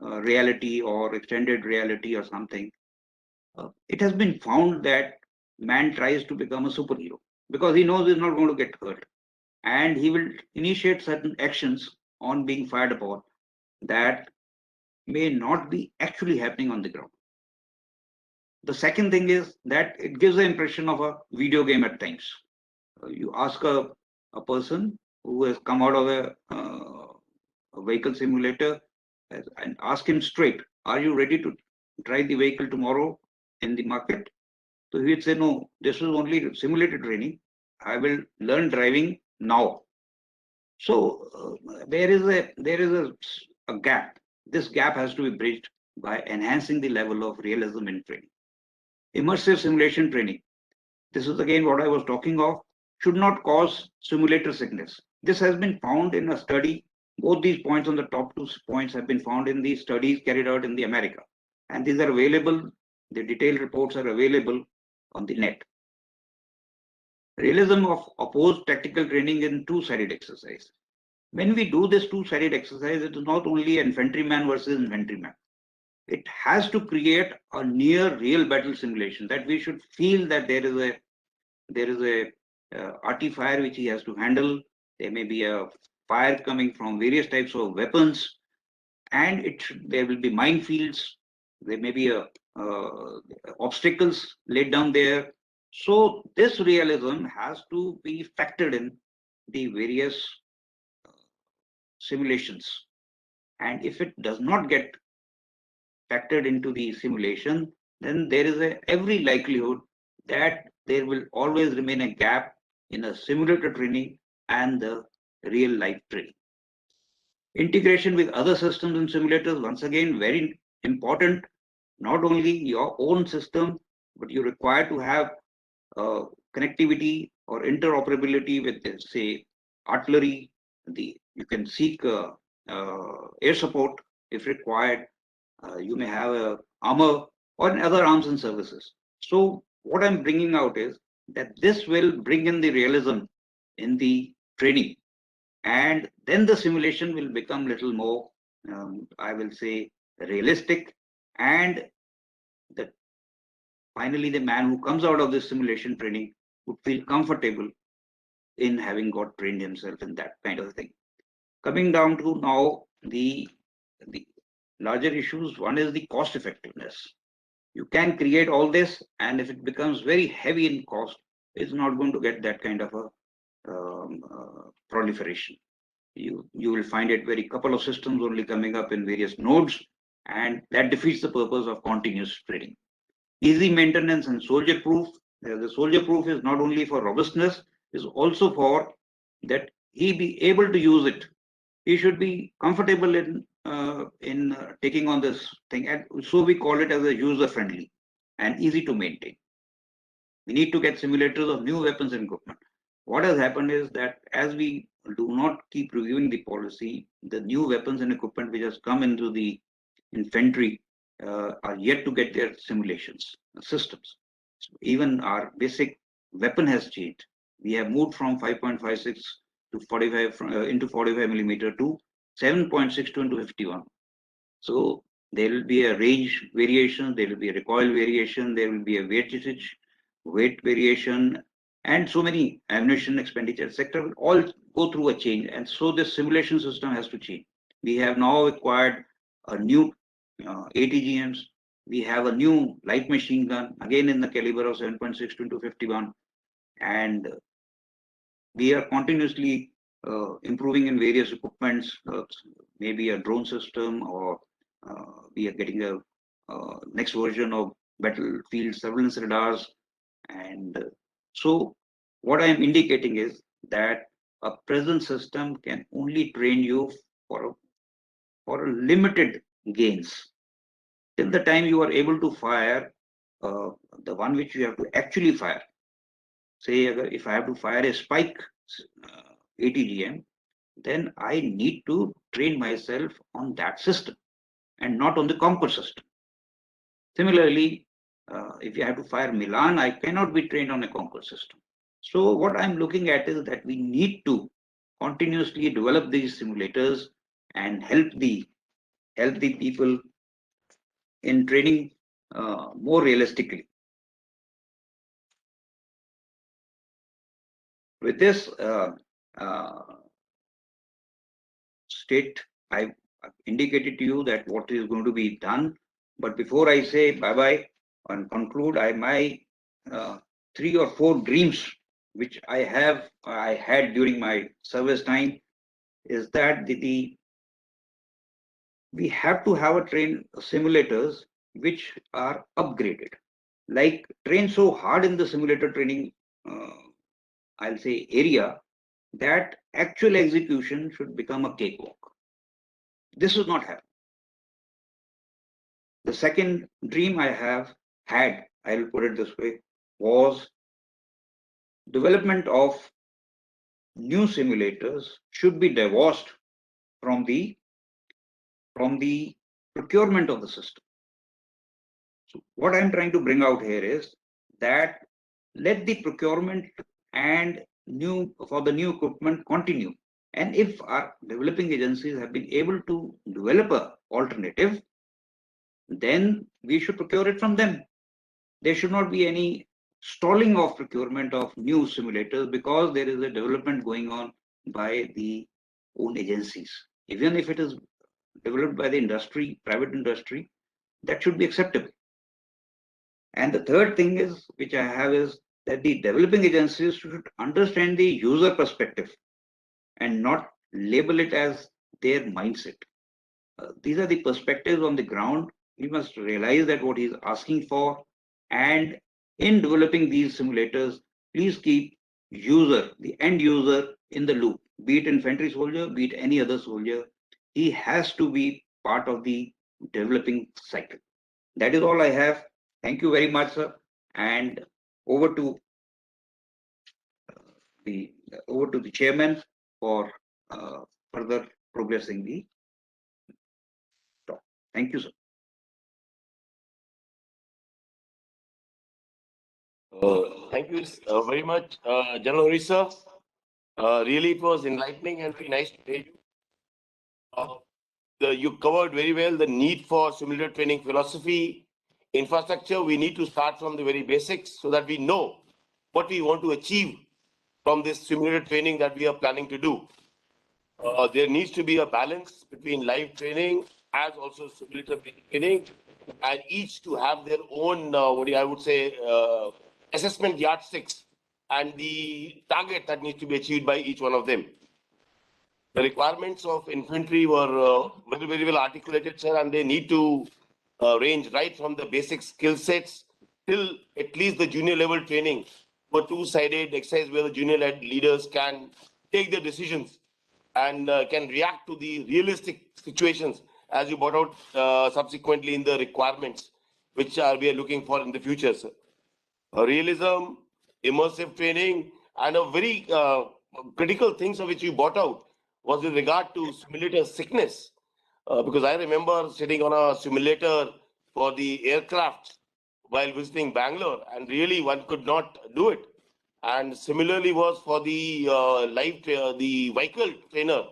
reality or extended reality or something, it has been found that man tries to become a superhero because he knows he's not going to get hurt, and he will initiate certain actions on being fired upon that may not be actually happening on the ground. The second thing is that it gives the impression of a video game at times. You ask a person who has come out of a vehicle simulator and ask him straight, are you ready to drive the vehicle tomorrow in the market? So he would say, no, this is only simulated training. I will learn driving now. So there is a gap. This gap has to be bridged by enhancing the level of realism in training. Immersive simulation training. This is again what I was talking of, should not cause simulator sickness. This has been found in a study. Both these points on the top 2 points have been found in the studies carried out in the America. And these are available, the detailed reports are available on the net. Realism of opposed tactical training in two-sided exercise. When we do this two-sided exercise, it is not only infantryman versus infantryman. It has to create a near real battle simulation, that we should feel that there is a arti-fire which he has to handle. There may be a fire coming from various types of weapons, and there will be minefields. There may be obstacles laid down there. So this realism has to be factored in the various simulations. And if it does not get factored into the simulation, then there is every likelihood that there will always remain a gap in a simulator training and the real life training. Integration with other systems and simulators, once again, very important. Not only your own system, but you require to have connectivity or interoperability with, say, artillery. You can seek air support if required. You may have armor or other arms and services. So what I'm bringing out is that this will bring in the realism in the training, and then the simulation will become little more, I will say, realistic, and finally the man who comes out of this simulation training would feel comfortable in having got trained himself in that kind of thing. Coming down to now the larger issues, one is the cost effectiveness. You can create all this, and if it becomes very heavy in cost, it's not going to get that kind of a proliferation. You will find it very couple of systems only coming up in various nodes, and that defeats the purpose of continuous training. Easy maintenance and soldier proof. The soldier proof is not only for robustness, is also for that he be able to use it. He should be comfortable in taking on this thing, and so we call it as a user friendly and easy to maintain. We need to get simulators of new weapons and equipment. What has happened is that as we do not keep reviewing the policy, the new weapons and equipment which has come into the infantry are yet to get their simulations systems. So even our basic weapon has changed. We have moved from 5.56 to 45 into 45 millimeter to 7.62 into 51. So there will be a range variation, there will be a recoil variation, there will be a weight variation, and so many ammunition expenditure, etc. will all go through a change. And so the simulation system has to change. We have now acquired a new ATGMs. We have a new light machine gun, again in the caliber of 7.62 into 51. And we are continuously improving in various equipments, maybe a drone system, or we are getting a next version of battlefield surveillance radars. And so what I am indicating is that a present system can only train you for a limited gains. Till the time you are able to fire the one which you have to actually fire. Say if I have to fire a spike ATGM, then I need to train myself on that system and not on the Concord system. Similarly, if you have to fire Milan, I cannot be trained on a Concord system. So what I'm looking at is that we need to continuously develop these simulators and help the people in training more realistically. With this state, I've indicated to you that what is going to be done. But before I say bye-bye and conclude, my 3 or 4 dreams which I had during my service time is that we have to have a train simulators which are upgraded, like train so hard in the simulator training I'll say area that actual execution should become a cakewalk. This is not happening. The second dream I had, I'll put it this way, was development of new simulators should be divorced from the procurement of the system. So what I'm trying to bring out here is that let the procurement and for the new equipment continue. And if our developing agencies have been able to develop an alternative, then we should procure it from them. There should not be any stalling of procurement of new simulators because there is a development going on by the own agencies. Even if it is developed by the industry, private industry, that should be acceptable. And the third thing is, which I have, is that the developing agencies should understand the user perspective and not label it as their mindset. These are the perspectives on the ground. We must realize that what he's asking for, and in developing these simulators, please keep the end user in the loop, be it infantry soldier, be it any other soldier. He has to be part of the developing cycle. That is all I have. Thank you very much, sir. And over to the chairman for further progressing the talk. Thank you, sir. Thank you very much, General Hari, sir. Really, it was enlightening and very nice to hear you. You covered very well the need for simulator training philosophy, infrastructure. We need to start from the very basics so that we know what we want to achieve from this simulator training that we are planning to do. There needs to be a balance between live training as also simulator training, and each to have their own, I would say, assessment yardsticks and the target that needs to be achieved by each one of them. The requirements of infantry were very, very well articulated, sir, and they need to range right from the basic skill sets till at least the junior level training for two-sided exercise where the junior leaders can take their decisions and can react to the realistic situations as you brought out subsequently in the requirements, which we are looking for in the future, sir. Realism, immersive training, and a very critical things of which you brought out was with regard to simulator sickness. Because I remember sitting on a simulator for the aircraft while visiting Bangalore, and really one could not do it. And similarly was for the the vehicle trainer,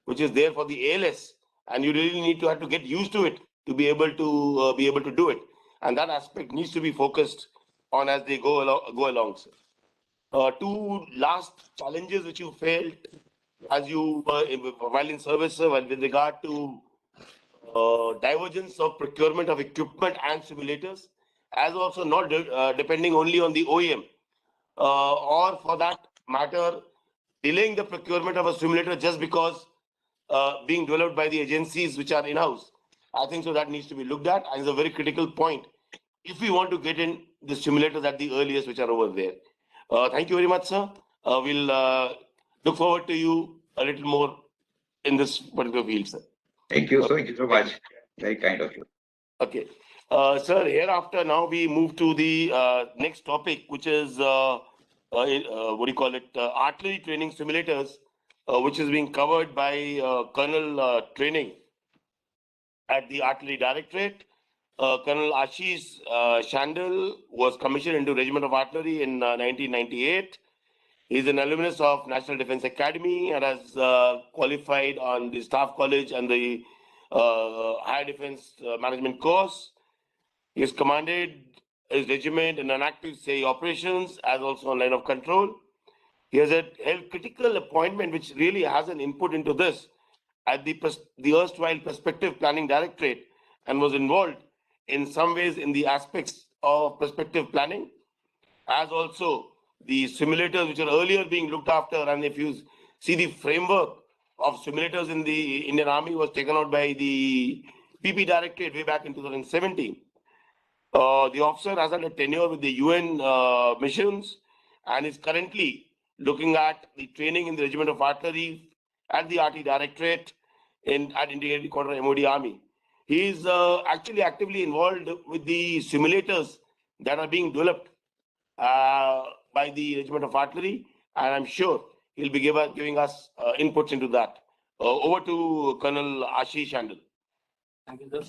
which is there for the ALS, and you really need to have to get used to it to be able to do it, and that aspect needs to be focused on as they go along. Sir. Two last challenges which you felt as you while in service, sir, with regard to divergence of procurement of equipment and simulators, as also not depending only on the OEM, or for that matter, delaying the procurement of a simulator just because being developed by the agencies which are in-house. I think so that needs to be looked at, and it's a very critical point if we want to get in the simulators at the earliest which are over there. Thank you very much, sir. We'll look forward to you a little more in this particular field, sir. Thank you. Thank you so much. Very kind of you. Okay. Sir, hereafter, now we move to the next topic, which is what do you call it? Artillery training simulators, which is being covered by Colonel Training at the Artillery Directorate. Colonel Ashish Shandal was commissioned into Regiment of Artillery in 1998. He's an alumnus of National Defence Academy and has qualified on the Staff College and the Higher Defence Management course. He has commanded his regiment in an active CI operations as also on line of control. He has held critical appointment which really has an input into this at the erstwhile Perspective Planning Directorate, and was involved in some ways in the aspects of perspective planning, as also the simulators which are earlier being looked after. And if you see the framework of simulators in the Indian Army was taken out by the PP Directorate way back in 2017. The officer has had a tenure with the UN missions and is currently looking at the training in the Regiment of Artillery at the RT Directorate at Integrated Quarter MOD Army. He is actually actively involved with the simulators that are being developed by the Regiment of Artillery, and I'm sure he'll be giving us inputs into that. Over to Colonel Ashish Shandal. Thank you, sir.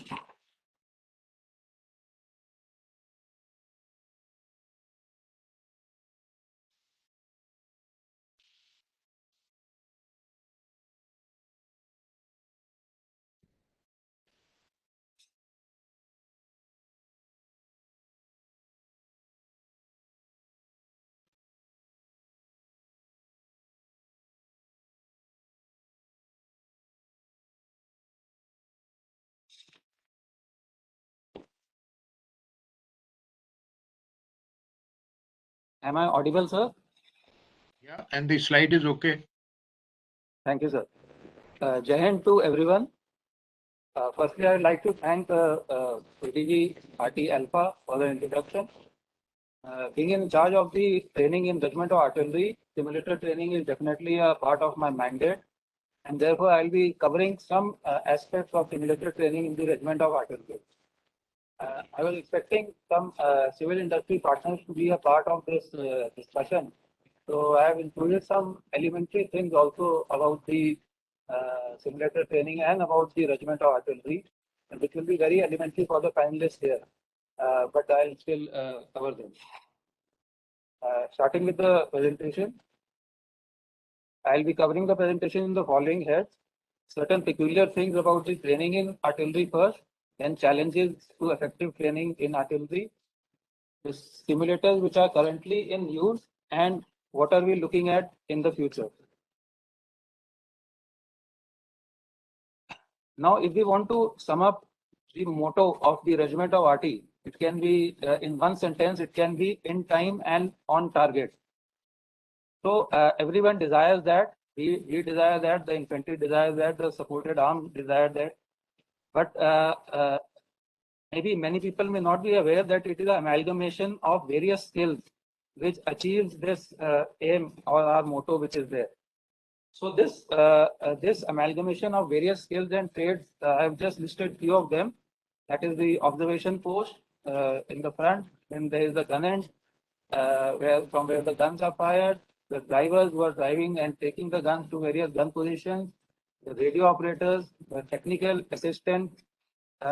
Am I audible, sir? Yeah, and the slide is okay. Thank you, sir. Jai Hind to everyone. Firstly, I would like to thank PDG RT Alpha for the introduction. Being in charge of the training in Regiment of Artillery, simulator training is definitely a part of my mandate, and therefore I'll be covering some aspects of simulator training in the Regiment of Artillery. I was expecting some civil industry partners to be a part of this discussion. So I have included some elementary things also about the simulator training and about the Regiment of Artillery, which will be very elementary for the finalists here. But I'll still cover them. Starting with the presentation, I'll be covering the presentation in the following heads. Certain peculiar things about the training in artillery first, then challenges to effective training in artillery, the simulators which are currently in use, and what are we looking at in the future. Now, if we want to sum up the motto of the Regiment of RT, it can be in one sentence, it can be in time and on target. So everyone desires that, we desire that, the infantry desires that, the supported arm desire that. But maybe many people may not be aware that it is an amalgamation of various skills which achieves this aim or our motto which is there. So this amalgamation of various skills and trades, I have just listed few of them. That is the observation post in the front. Then there is the gun end, from where the guns are fired. The drivers who are driving and taking the guns to various gun positions. The radio operators, the technical assistants who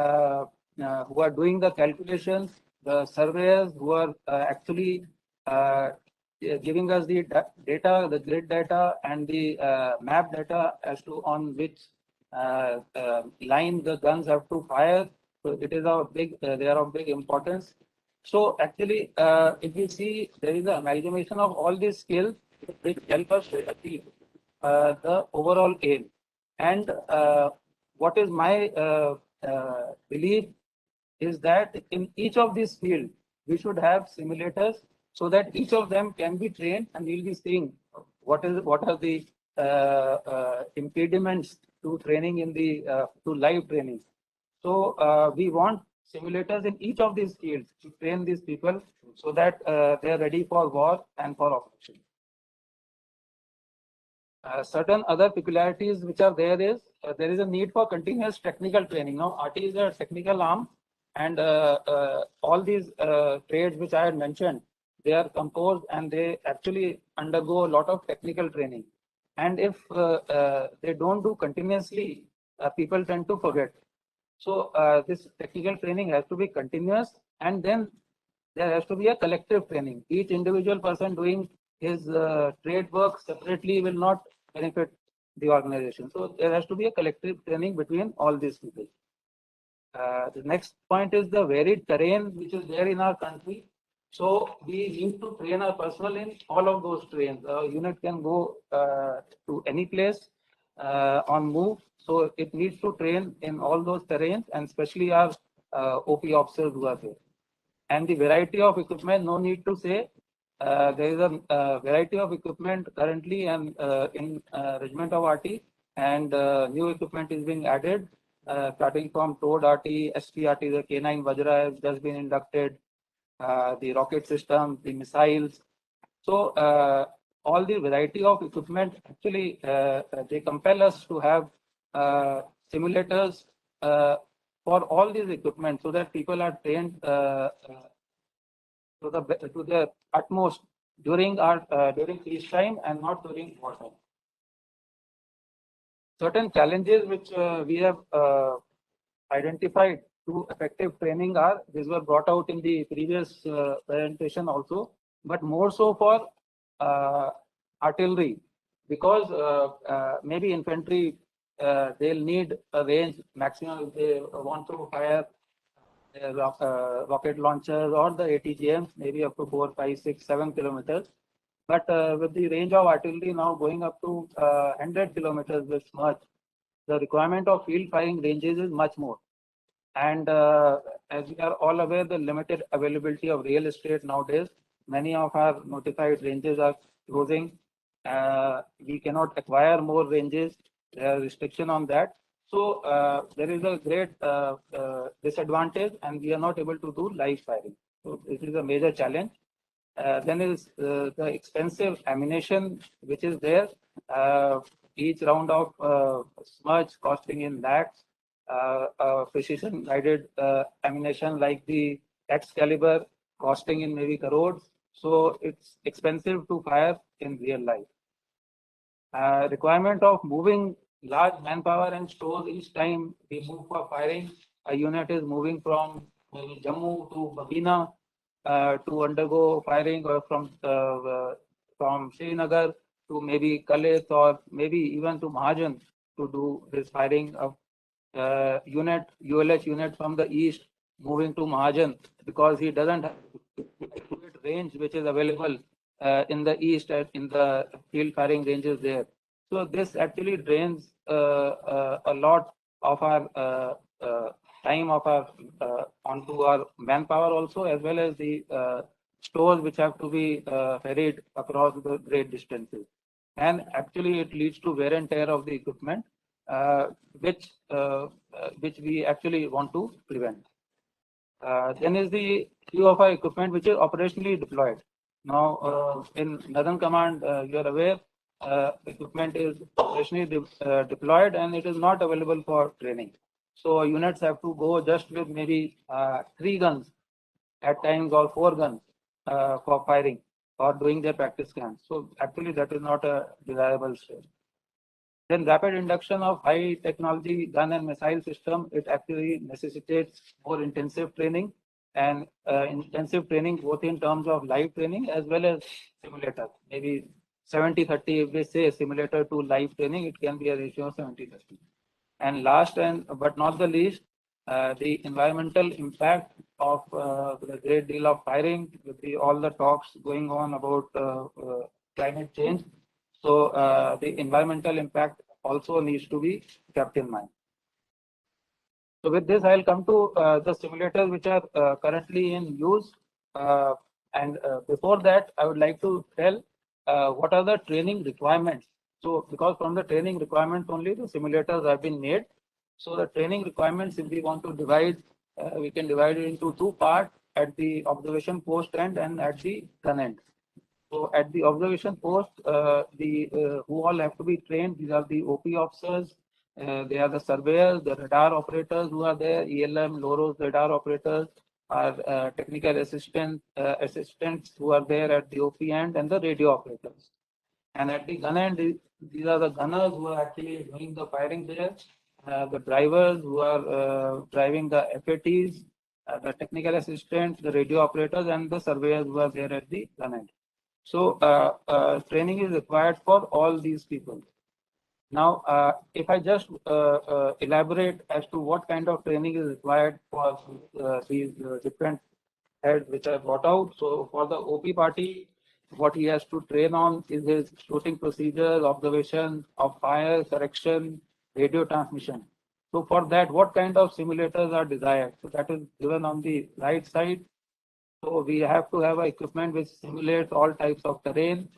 are doing the calculations. The surveyors who are actually giving us the data, the grid data, and the map data as to on which line the guns have to fire. So it is of big, they are of big importance. So actually, if we see, there is an amalgamation of all these skills which help us to achieve the overall aim. And what is my belief is that in each of these fields, we should have simulators so that each of them can be trained, and we'll be seeing what are the impediments to training in the to live training. So we want simulators in each of these fields to train these people so that they are ready for war and for operation. Certain other peculiarities which are there is there is a need for continuous technical training. Now, RT is a technical arm, and all these trades which I had mentioned, they are composed and they actually undergo a lot of technical training. And if they don't do continuously, people tend to forget. So this technical training has to be continuous, and then there has to be a collective training. Each individual person doing his trade work separately will not benefit the organization. So there has to be a collective training between all these people. The next point is the varied terrain which is there in our country. So we need to train our personnel in all of those terrains. A unit can go to any place on move. So it needs to train in all those terrains, and especially our OP officers who are there. And the variety of equipment, no need to say. There is a variety of equipment currently and in regiment of RT, and new equipment is being added, starting from TOAD RT, SPRT, the K9 Vajra has just been inducted, the rocket system, the missiles. So all the variety of equipment actually they compel us to have simulators for all these equipment so that people are trained to the utmost during our during peacetime and not during wartime. Certain challenges which we have identified to effective training are, these were brought out in the previous presentation also, but more so for artillery, because maybe infantry they'll need a range maximum if they want to fire rocket launchers or the ATGMs, maybe up to 4, 5, 6, 7 kilometers. But with the range of artillery now going up to 100 kilometers with much, the requirement of field firing ranges is much more. And as we are all aware, the limited availability of real estate nowadays, many of our notified ranges are closing. We cannot acquire more ranges. There are restriction on that. So there is a great disadvantage, and we are not able to do live firing. So this is a major challenge. Then is the expensive ammunition which is there. Each round of smudge costing in lakhs. Precision guided ammunition like the Excalibur costing in maybe crores. So it's expensive to fire in real life. Requirement of moving large manpower and stores each time we move for firing. A unit is moving from maybe Jammu to Babina to undergo firing, or from Srinagar to maybe Kalit, or maybe even to Mahajan to do this firing of unit, ULH unit from the east moving to Mahajan, because he doesn't have range which is available in the east and in the field firing ranges there. So this actually drains a lot of our time of our onto our manpower also, as well as the stores which have to be ferried across the great distances. And actually it leads to wear and tear of the equipment, which we actually want to prevent. Then is the few of our equipment which is operationally deployed. Now in Northern Command, you are aware equipment is operationally deployed and it is not available for training. So units have to go just with maybe 3 guns at times or 4 guns for firing or doing their practice camps. So actually that is not a desirable state. Then rapid induction of high technology gun and missile system, it actually necessitates more intensive training and intensive training both in terms of live training as well as simulator. Maybe 70-30, if they say simulator to live training, it can be a ratio of 70-30. And last and but not the least, the environmental impact of the great deal of firing with all the talks going on about climate change. So the environmental impact also needs to be kept in mind. So with this, I'll come to the simulators which are currently in use. And before that, I would like to tell what are the training requirements. So because from the training requirements only, the simulators have been made. So the training requirements, if we want to divide, we can divide it into 2 parts, at the observation post end and at the gun end. So at the observation post, who all have to be trained, these are the OP officers, they are the surveyors, the radar operators who are there, ELM, LOROS radar operators, are technical assistants who are there at the OP end, and the radio operators. And at the gun end, these are the gunners who are actually doing the firing there, the drivers who are driving the FATs, the technical assistants, the radio operators, and the surveyors who are there at the gun end. So training is required for all these people. Now, if I just elaborate as to what kind of training is required for these different heads which I brought out. So for the OP party, what he has to train on is his shooting procedures, observation of fire, correction, radio transmission. So for that, what kind of simulators are desired? So that is given on the right side. So we have to have equipment which simulates all types of terrain,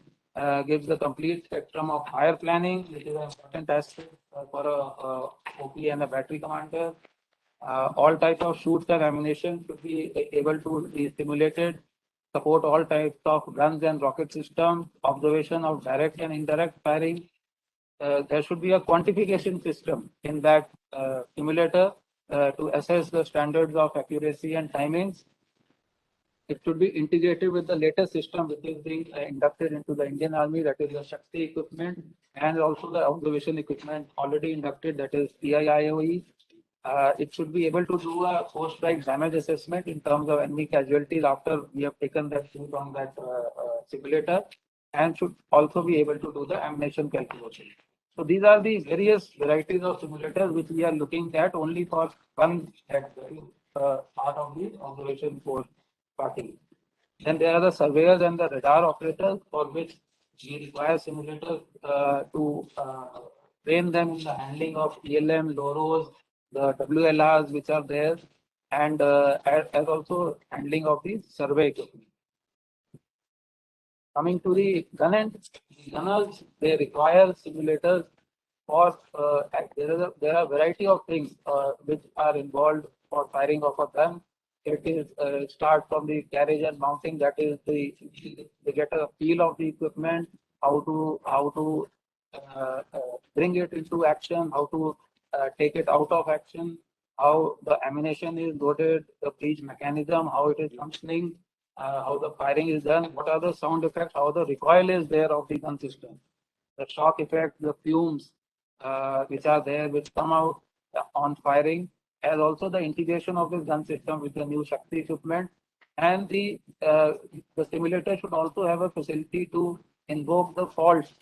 gives the complete spectrum of fire planning, which is an important aspect for a OP and a battery commander. All types of shoots and ammunition should be able to be simulated, support all types of guns and rocket systems, observation of direct and indirect firing. There should be a quantification system in that simulator to assess the standards of accuracy and timings. It should be integrated with the latest system which is being inducted into the Indian Army, that is the Shakti equipment, and also the observation equipment already inducted, that is PIIOE. It should be able to do a post-strike damage assessment in terms of enemy casualties after we have taken that shoot on that simulator, and should also be able to do the ammunition calculation. So these are the various varieties of simulators which we are looking at only for one head, part of the observation post party. Then there are the surveyors and the radar operators, for which we require simulators to train them in the handling of ELM, LOROS, the WLRs which are there, and as also handling of the survey equipment. Coming to the gun end, the gunners, they require simulators for there are a variety of things which are involved for firing of a gun. It is start from the carriage and mounting, that is they get a feel of the equipment, how to bring it into action, how to take it out of action, how the ammunition is loaded, the breech mechanism, how it is functioning, how the firing is done, what are the sound effects, how the recoil is there of the gun system, the shock effect, the fumes which are there, which come out on firing, as also the integration of this gun system with the new Shakti equipment. And the simulator should also have a facility to invoke the faults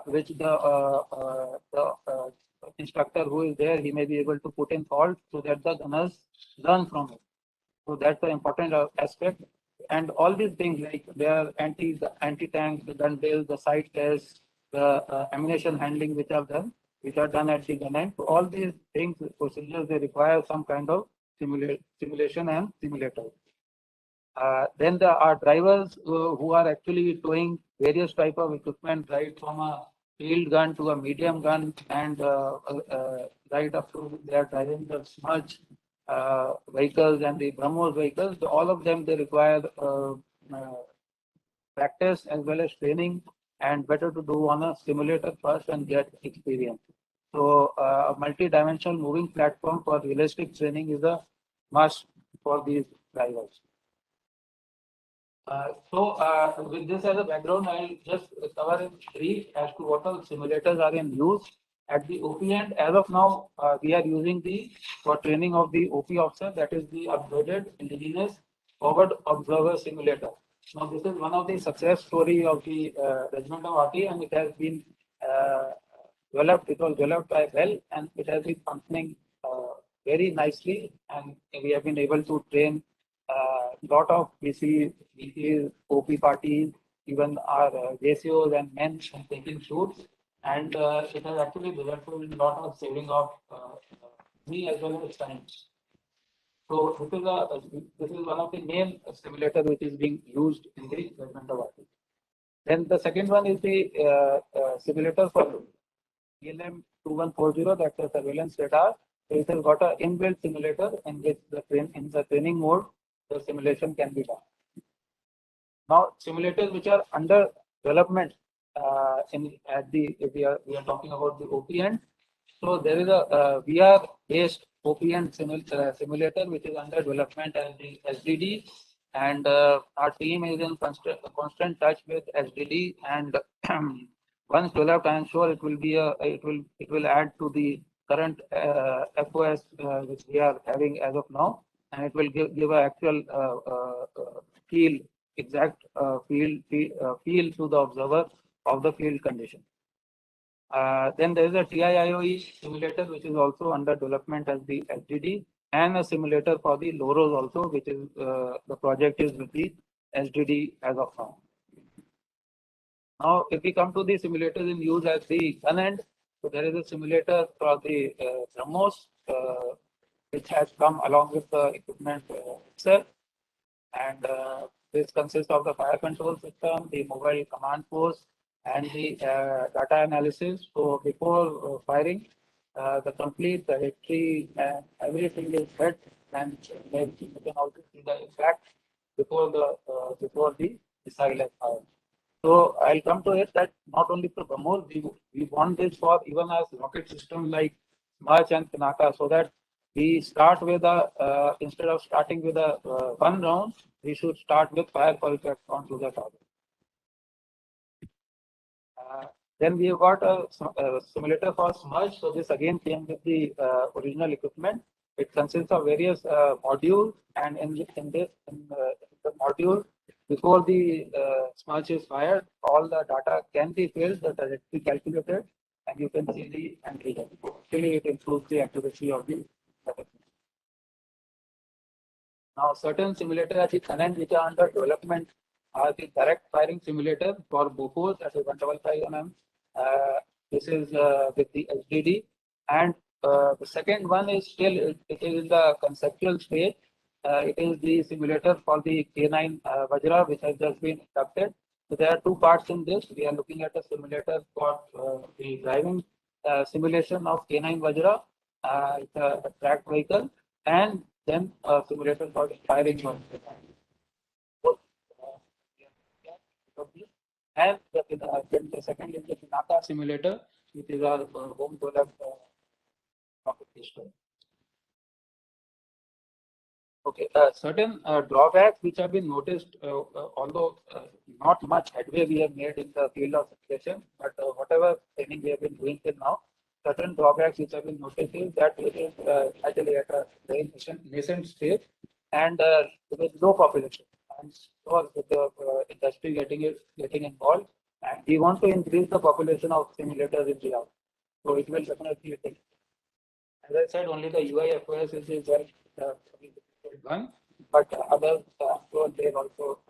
which the instructor who is there, he may be able to put in fault so that the gunners learn from it. So that's the important aspect. And all these things like their anti-tank, the gun bills, the sight tests, the ammunition handling which are done at the gun end. So all these things, procedures, they require some kind of simulation and simulator. Then there are drivers who are actually towing various type of equipment, right from a field gun to a medium gun, and right up to they are driving the smudge vehicles and the BrahMos vehicles. So all of them, they require practice as well as training and better to do on a simulator first and get experience. So a multi-dimensional moving platform for realistic training is a must for these drivers. With this as a background, I'll just cover in brief as to what all simulators are in use. At the OP end, as of now, we are using for training of the OP officer, that is the upgraded indigenous forward observer simulator. Now, this is one of the success story of the Regiment of RT, and it has been developed. It was developed by Bell, and it has been functioning very nicely, and we have been able to train lot of BCs, OP parties, even our JCOs and men taking shoots, and it has actually resulted in a lot of saving of me as well as time. So this is one of the main simulator which is being used in the Regiment of RT. Then the second one is the simulator for ELM 2140, that's a surveillance radar. So it has got an inbuilt simulator in which in the training mode, the simulation can be done. Now, simulators which are under development if we are talking about the OP end. So there is a VR-based OP end simulator which is under development as the SDD, and our team is in constant touch with SDD, and once developed, I am sure it will add to the current FOS which we are having as of now, and it will give an actual exact feel to the observer of the field condition. Then there is a TIIOE simulator which is also under development as the SDD, and a simulator for the LOROS also, which is the project is with the SDD as of now. Now, if we come to the simulators in use at the gun end, so there is a simulator for the BrahMos, which has come along with the equipment itself, and this consists of the fire control system, the mobile command post, and the data analysis. So before firing, the complete trajectory and everything is set, and you can also see the impact before the missile is fired. So I'll come to it that not only for BrahMos, we want this for even as rocket systems like Smarch and Pinaka, so that we start with instead of starting with a one round, we should start with fire for effect onto the target. Then we have got a simulator for Smarch. So this again came with the original equipment. It consists of various modules, and in the module, before the Smarch is fired, all the data can be filled, the trajectory calculated, and you can see the entry. Actually, it improves the accuracy of the trajectory. Now, certain simulators at the gun end which are under development are the direct firing simulator for Bofors at 155 mm. This is with the SDD, and the second one is still it is in the conceptual stage. It is the simulator for the K9 Vajra, which has just been inducted. So there are two parts in this. We are looking at a simulator for the driving simulation of K9 Vajra, it's a tracked vehicle, and then a simulator for the firing one. And the second is the Pinaka simulator, which is our home developed rocket system. Okay, certain drawbacks which have been noticed, although not much headway we have made in the field of simulation, but whatever training we have been doing till now, certain drawbacks which have been noticed is that it is actually at a very nascent stage, and with low population. And so with the industry getting involved, and we want to increase the population of simulators in India. So it will definitely take. As I said, only the UIFOS is there. One, but others they also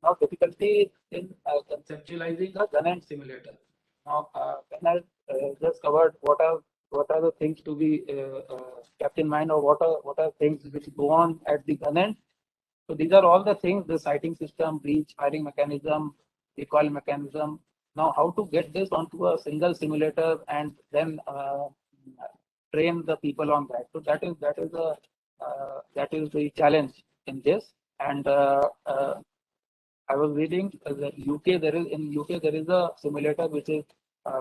now difficulty in conceptualizing a gun end simulator. Now, when I just covered what are the things to be kept in mind, or what are things which go on at the gun end. So these are all the things: the sighting system, breech, firing mechanism, recoil mechanism. Now, how to get this onto a single simulator and then train the people on that? So that is the challenge in this, and I was reading the UK. In UK there is a simulator which is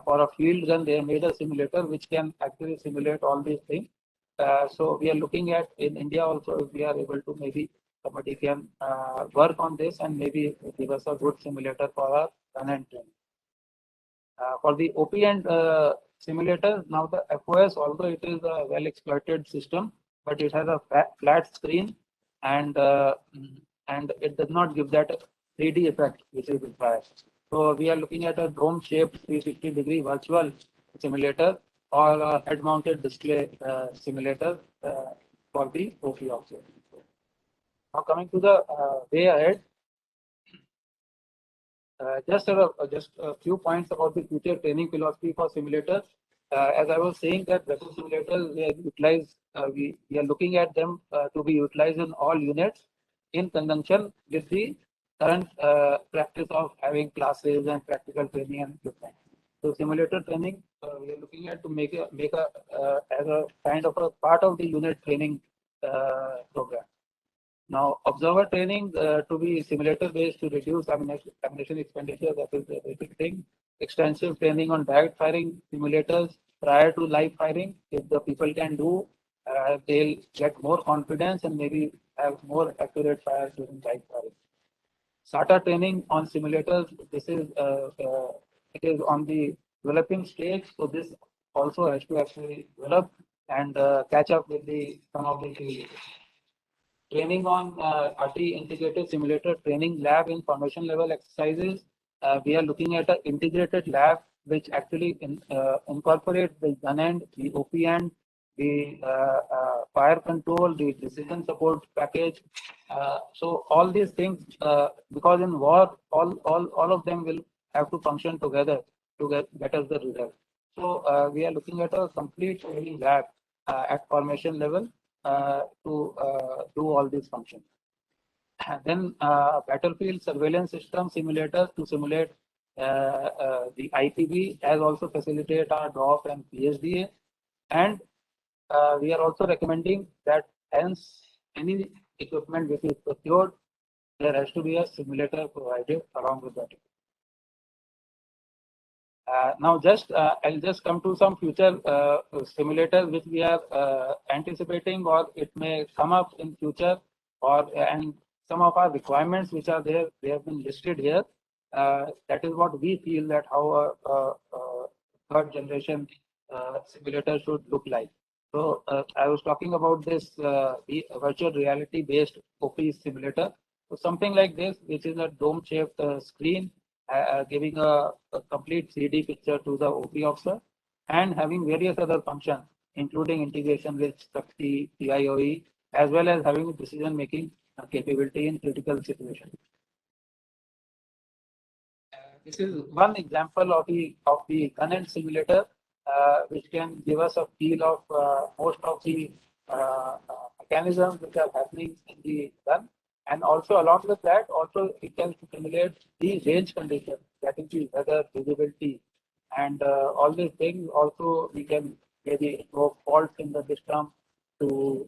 for a field gun. They made a simulator which can actually simulate all these things. So we are looking at in India also, if we are able to, maybe somebody can work on this and maybe give us a good simulator for our gun and training. For the OP and simulator, now the FOS, although it is a well exploited system, but it has a flat screen and it does not give that 3D effect which is required. So we are looking at a dome shaped 360-degree virtual simulator or a head mounted display simulator for the OP also. Now coming to the way ahead. Just a few points about the future training philosophy for simulators. As I was saying, that weapon simulators we are looking at them to be utilized in all units in conjunction with the current practice of having classes and practical training and equipment. So simulator training we are looking at to make a as a kind of a part of the unit training program. Now, observer training to be simulator based to reduce ammunition expenditure, that is the basic thing. Extensive training on direct firing simulators prior to live firing. If the people can do, they'll get more confidence and maybe have more accurate fire during live firing. SATA training on simulators. This is it is on the developing stage, so this also has to actually develop and catch up with some of the training on RT integrated simulator training lab in formation level exercises. We are looking at an integrated lab which actually incorporates the gun end, the OP end, the fire control, the decision support package. So all these things, because in war, all of them will have to function together to get us the result. So we are looking at a complete training lab at formation level to do all these functions. And then battlefield surveillance system simulator to simulate the IPB, as also facilitate our DROP and PSDA. And we are also recommending that hence any equipment which is procured, there has to be a simulator provided along with that. Now, I'll just come to some future simulators which we are anticipating, or it may come up in future, and some of our requirements which are there, they have been listed here. That is what we feel that how a third generation simulator should look like. So I was talking about this virtual reality based OP simulator. So something like this, which is a dome shaped screen, giving a complete 3D picture to the OP officer and having various other functions, including integration with STRUCT, TIOE, as well as having decision making capability in critical situations. This is one example of the gun end simulator, which can give us a feel of most of the mechanisms which are happening in the gun. And also along with that, also it can simulate the range conditions, that is the weather, visibility, and all these things. Also, we can maybe invoke faults in the system to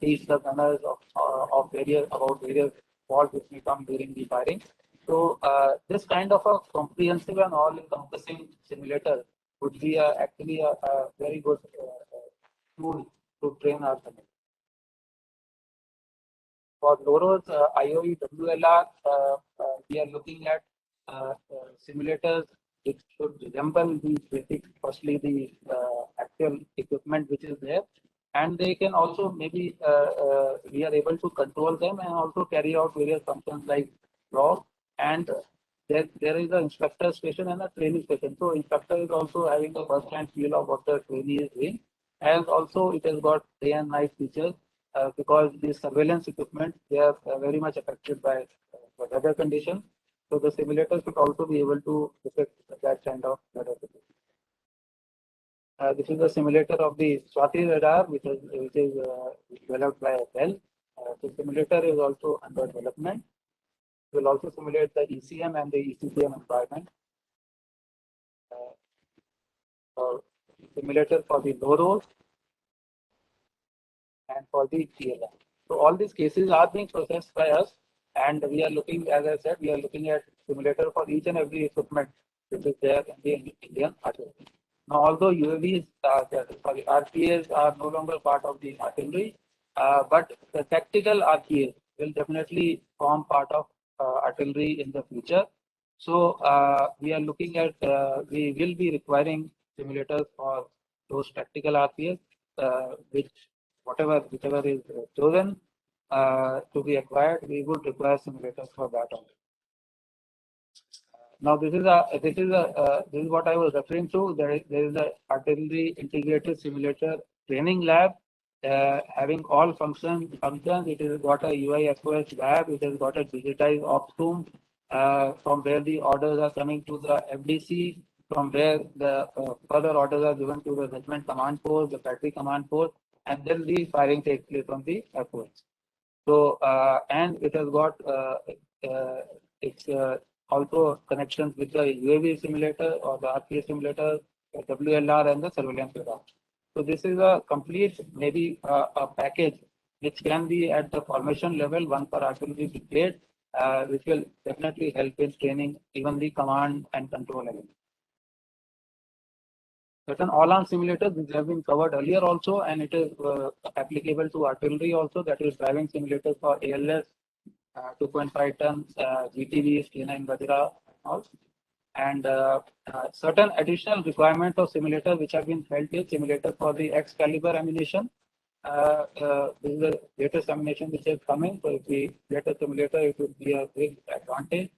teach the gunners about various faults which may come during the firing. So this kind of a comprehensive and all-encompassing simulator would be actually a very good tool to train our gunners. For LOROS, IOE, WLR, we are looking at simulators which should resemble the basic, firstly the actual equipment which is there, and they can also maybe we are able to control them and also carry out various functions like log. And there is an instructor station and a trainee station. So instructor is also having a first-hand feel of what the trainee is doing, and also it has got day and night features. Because the surveillance equipment, they are very much affected by the weather conditions. So the simulator should also be able to detect that kind of weather conditions. This is a simulator of the Swati radar, which is developed by Bell. The simulator is also under development. It will also simulate the ECM and the ECCM environment. Simulator for the LOROS and for the TLM. So all these cases are being processed by us, And we are looking, as I said, we are looking at simulator for each and every equipment which is there in the Indian artillery. Now, although UAVs, RPAs are no longer part of the artillery, but the tactical RPAs will definitely form part of artillery in the future. So we are looking at, we will be requiring simulators for those tactical RPAs, whichever is chosen to be acquired, we would require simulators for that only. Now this is what I was referring to. There is a artillery integrated simulator training lab having all functions. It has got a UI/FOS lab. It has got a digitized ops room from where the orders are coming to the FDC, from where the further orders are given to the regiment command post, the battery command post, and then the firing takes place on the FOS. So and it has got it's also connections with the UAV simulator or the RPA simulator, the WLR, and the surveillance radar. So this is a complete, maybe a package which can be at the formation level, one per artillery brigade, which will definitely help in training even the command and control element. Certain all-arm simulators which have been covered earlier also, and it is applicable to artillery also. That is driving simulators for ALS, 2.5 tons, GTVs, K9 Vajra, all. And certain additional requirements of simulator which have been felt is simulator for the Excalibur ammunition. This is the latest ammunition which is coming. So if we get a simulator, it would be a big advantage.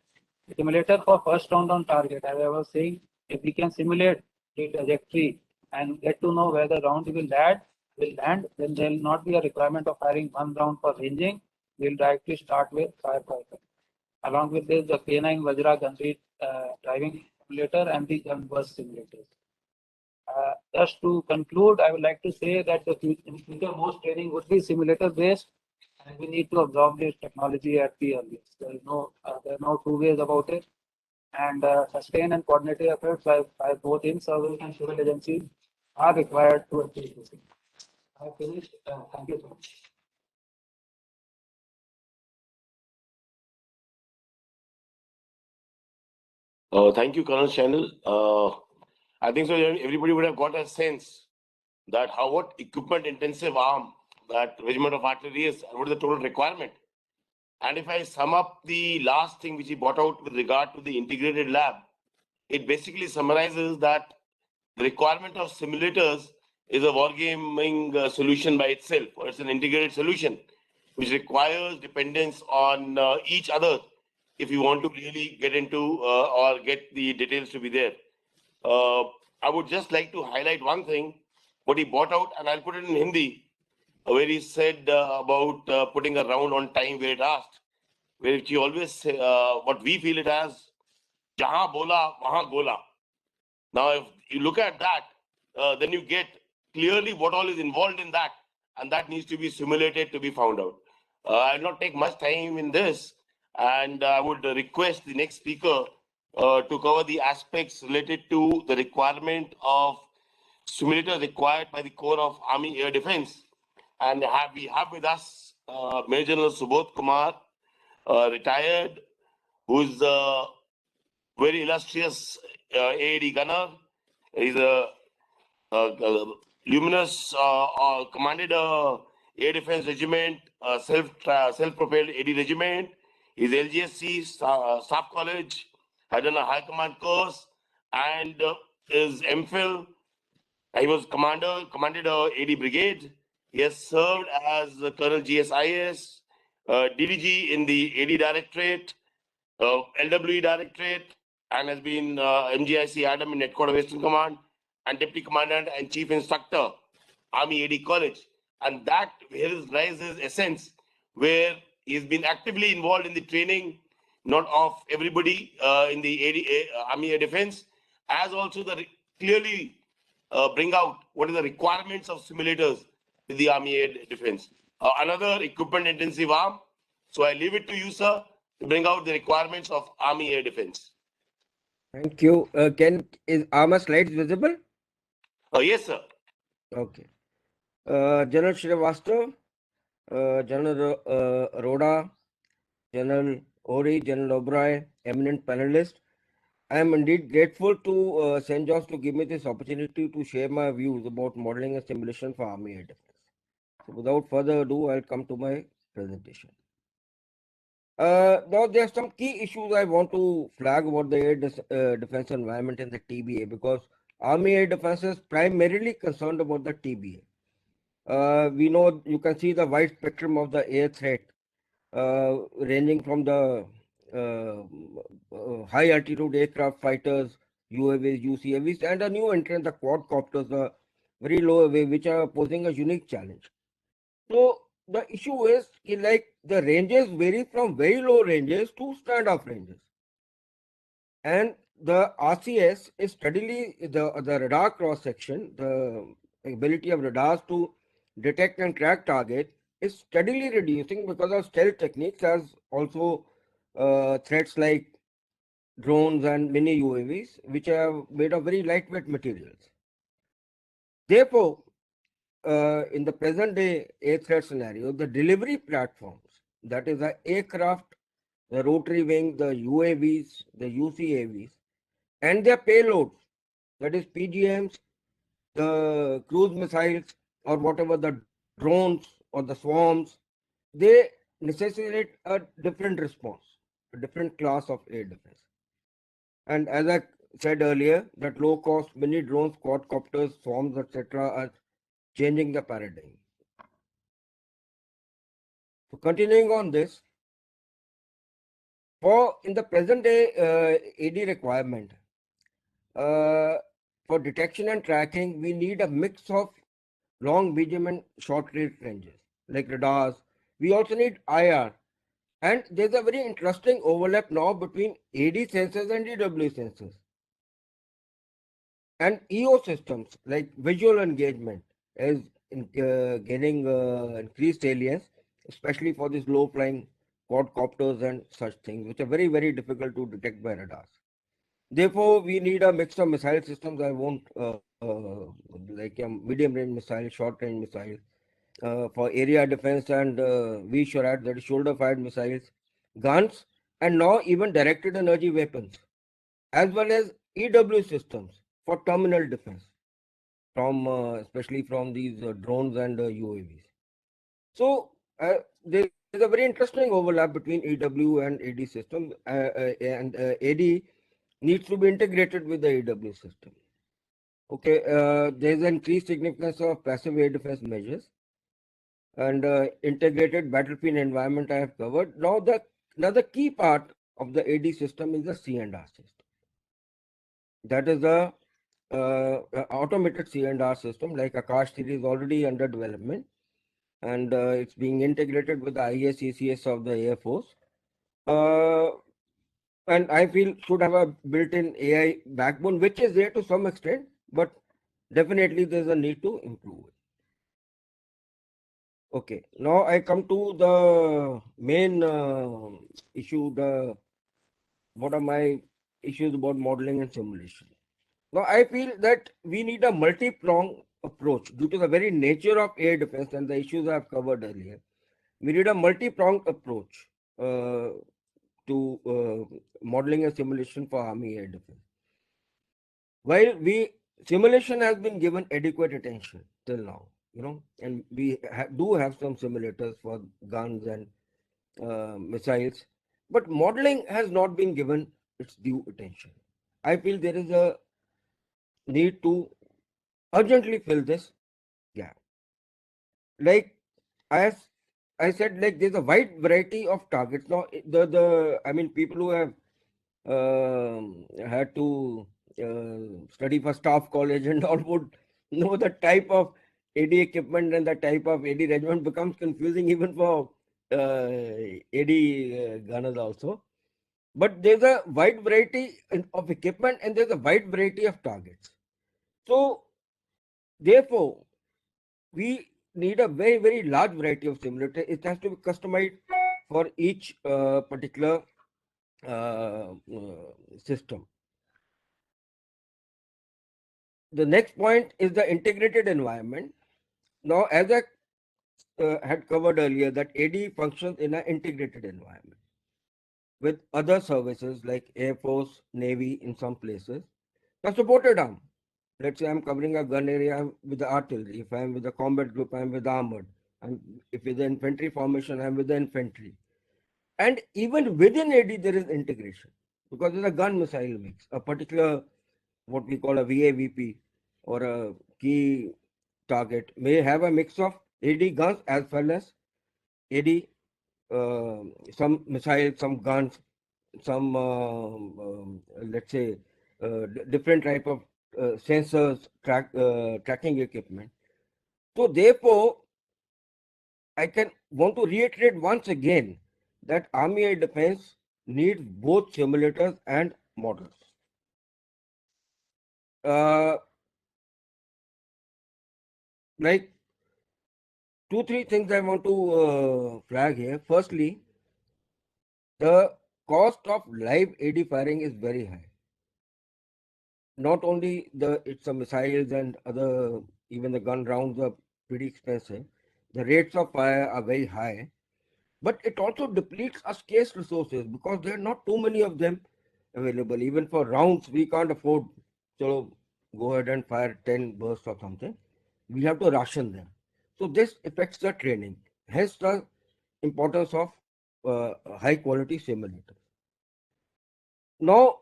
Simulator for first round on target. As I was saying, if we can simulate the trajectory and get to know where the round will land, then there will not be a requirement of firing one round for ranging. We'll directly start with firefighter. Along with this, the K9 Vajra gun read driving simulator and the gun burst simulators. Just to conclude, I would like to say that the future most training would be simulator based, and we need to absorb this technology at the earliest. There are no two ways about it. And sustained and coordinated efforts by both in-service and civil agencies are required to achieve this. I have finished. Thank you so much. Thank you, Colonel Chanel. I think so. Everybody would have got a sense that what equipment intensive arm that regiment of artillery is, and what is the total requirement. And if I sum up the last thing which he brought out with regard to the integrated lab, it basically summarizes that the requirement of simulators is a wargaming solution by itself, or it's an integrated solution which requires dependence on each other if you want to really get into or get the details to be there. I would just like to highlight one thing, what he brought out, and I'll put it in Hindi, where he said about putting a round on time where it asked, where he always say, what we feel it as, jahan bola, wahan gola. Now, if you look at that, then you get clearly what all is involved in that, and that needs to be simulated to be found out. I'll not take much time in this, and I would request the next speaker to cover the aspects related to the requirement of simulator required by the Corps of Army Air Defense. And we have with us Major General Subodh Kumar, retired, who is a very illustrious AAD gunner. He's a luminous, commanded Air Defense Regiment, self-propelled AD Regiment. He's LGSC, Staff College, had done a High Command course, and is MPhil. He was commanded AD Brigade. He has served as Colonel GSIS, DDG in the AD Directorate, LWE Directorate, and has been MGIC Adam in Headquarters Western Command, and Deputy Commandant and Chief Instructor, Army AD College. And that lies his essence, where he's been actively involved in the training, not of everybody in the Army Air Defense, as also clearly bring out what are the requirements of simulators with the Army Air Defense. Another equipment intensive arm. So I leave it to you, sir, to bring out the requirements of Army Air Defense. Thank you. Is armor slides visible? Yes, sir. Okay. General Srivastava, General Arora, General Ori, General O'Brien, eminent panelists. I am indeed grateful to St. John's to give me this opportunity to share my views about modeling and simulation for Army Air Defense. So without further ado, I'll come to my presentation. Now, there are some key issues I want to flag about the air defense environment in the TBA, because Army Air Defense is primarily concerned about the TBA. We know, you can see the wide spectrum of the air threat, ranging from the high altitude aircraft fighters, UAVs, UCAVs, and a new entrant, the quadcopters, the very low away, which are posing a unique challenge. So the issue is like the ranges vary from very low ranges to standoff ranges. And the RCS is steadily, the radar cross section, the ability of radars to detect and track target is steadily reducing because of stealth techniques, as also threats like drones and mini UAVs, which are made of very lightweight materials. Therefore, in the present day air threat scenario, the delivery platforms, that is the aircraft, the rotary wing, the UAVs, the UCAVs, and their payloads, that is PGMs, the cruise missiles, or whatever the drones or the swarms, they necessitate a different response, a different class of air defense. And as I said earlier, that low cost mini drones, quadcopters, swarms, etc., are changing the paradigm. So continuing on this, for in the present day AD requirement, for detection and tracking, we need a mix of long, medium, and short ranges, like radars. We also need IR. And there's a very interesting overlap now between AD sensors and EW sensors. And EO systems, like visual engagement, is gaining increased salience, especially for these low-flying quadcopters and such things, which are very, very difficult to detect by radars. Therefore, we need a mix of missile systems. I won't like a medium-range missile, short-range missile, for area defense, and we should add that shoulder-fired missiles, guns, and now even directed energy weapons, as well as EW systems for terminal defense, from especially from these drones and UAVs. So there is a very interesting overlap between EW and AD system, and AD needs to be integrated with the EW system. Okay, there is an increased significance of passive air defense measures and integrated battlefield environment I have covered. Now the another key part of the AD system is the C&R system. That is the automated C&R system, like Akash 3 is already under development, and it's being integrated with the IACCS of the Air Force. And I feel should have a built-in AI backbone, which is there to some extent, but definitely there's a need to improve it. Okay, now I come to the main issue. What are my issues about modeling and simulation? Now, I feel that we need a multi-pronged approach due to the very nature of air defense and the issues I've covered earlier. We need a multi-pronged approach to modeling and simulation for Army air defense. While simulation has been given adequate attention till now, and we do have some simulators for guns and missiles, but modeling has not been given its due attention. I feel there is a need to urgently fill this gap. Like as I said, like there's a wide variety of targets. Now, people who have had to study for staff college and all would know the type of AD equipment and the type of AD regiment becomes confusing even for AD gunners also. But there's a wide variety of equipment and there's a wide variety of targets. So therefore, we need a very, very large variety of simulators. It has to be customized for each particular system. The next point is the integrated environment. Now, as I had covered earlier, that AD functions in an integrated environment. with other services like Air Force, Navy in some places, the supported arm. Let's say I'm covering a gun area, I'm with the artillery. If I'm with the combat group, I'm with the armored. If with the infantry formation, I'm with the infantry. And even within AD, there is integration because there's a gun missile mix, a particular what we call a VAVP or a key target may have a mix of AD guns as well as AD, some missiles, some guns, some let's say different type of sensors, tracking equipment. So therefore, I can want to reiterate once again that Army Air Defense needs both simulators and models. Like 2-3 things I want to flag here. Firstly, the cost of live AD firing is very high. Not only it's a missiles and other, even the gun rounds are pretty expensive. The rates of fire are very high, but it also depletes our scarce resources because there are not too many of them available. Even for rounds, we can't afford to go ahead and fire 10 bursts or something. We have to ration them. So this affects the training. Hence the importance of high quality simulators. Now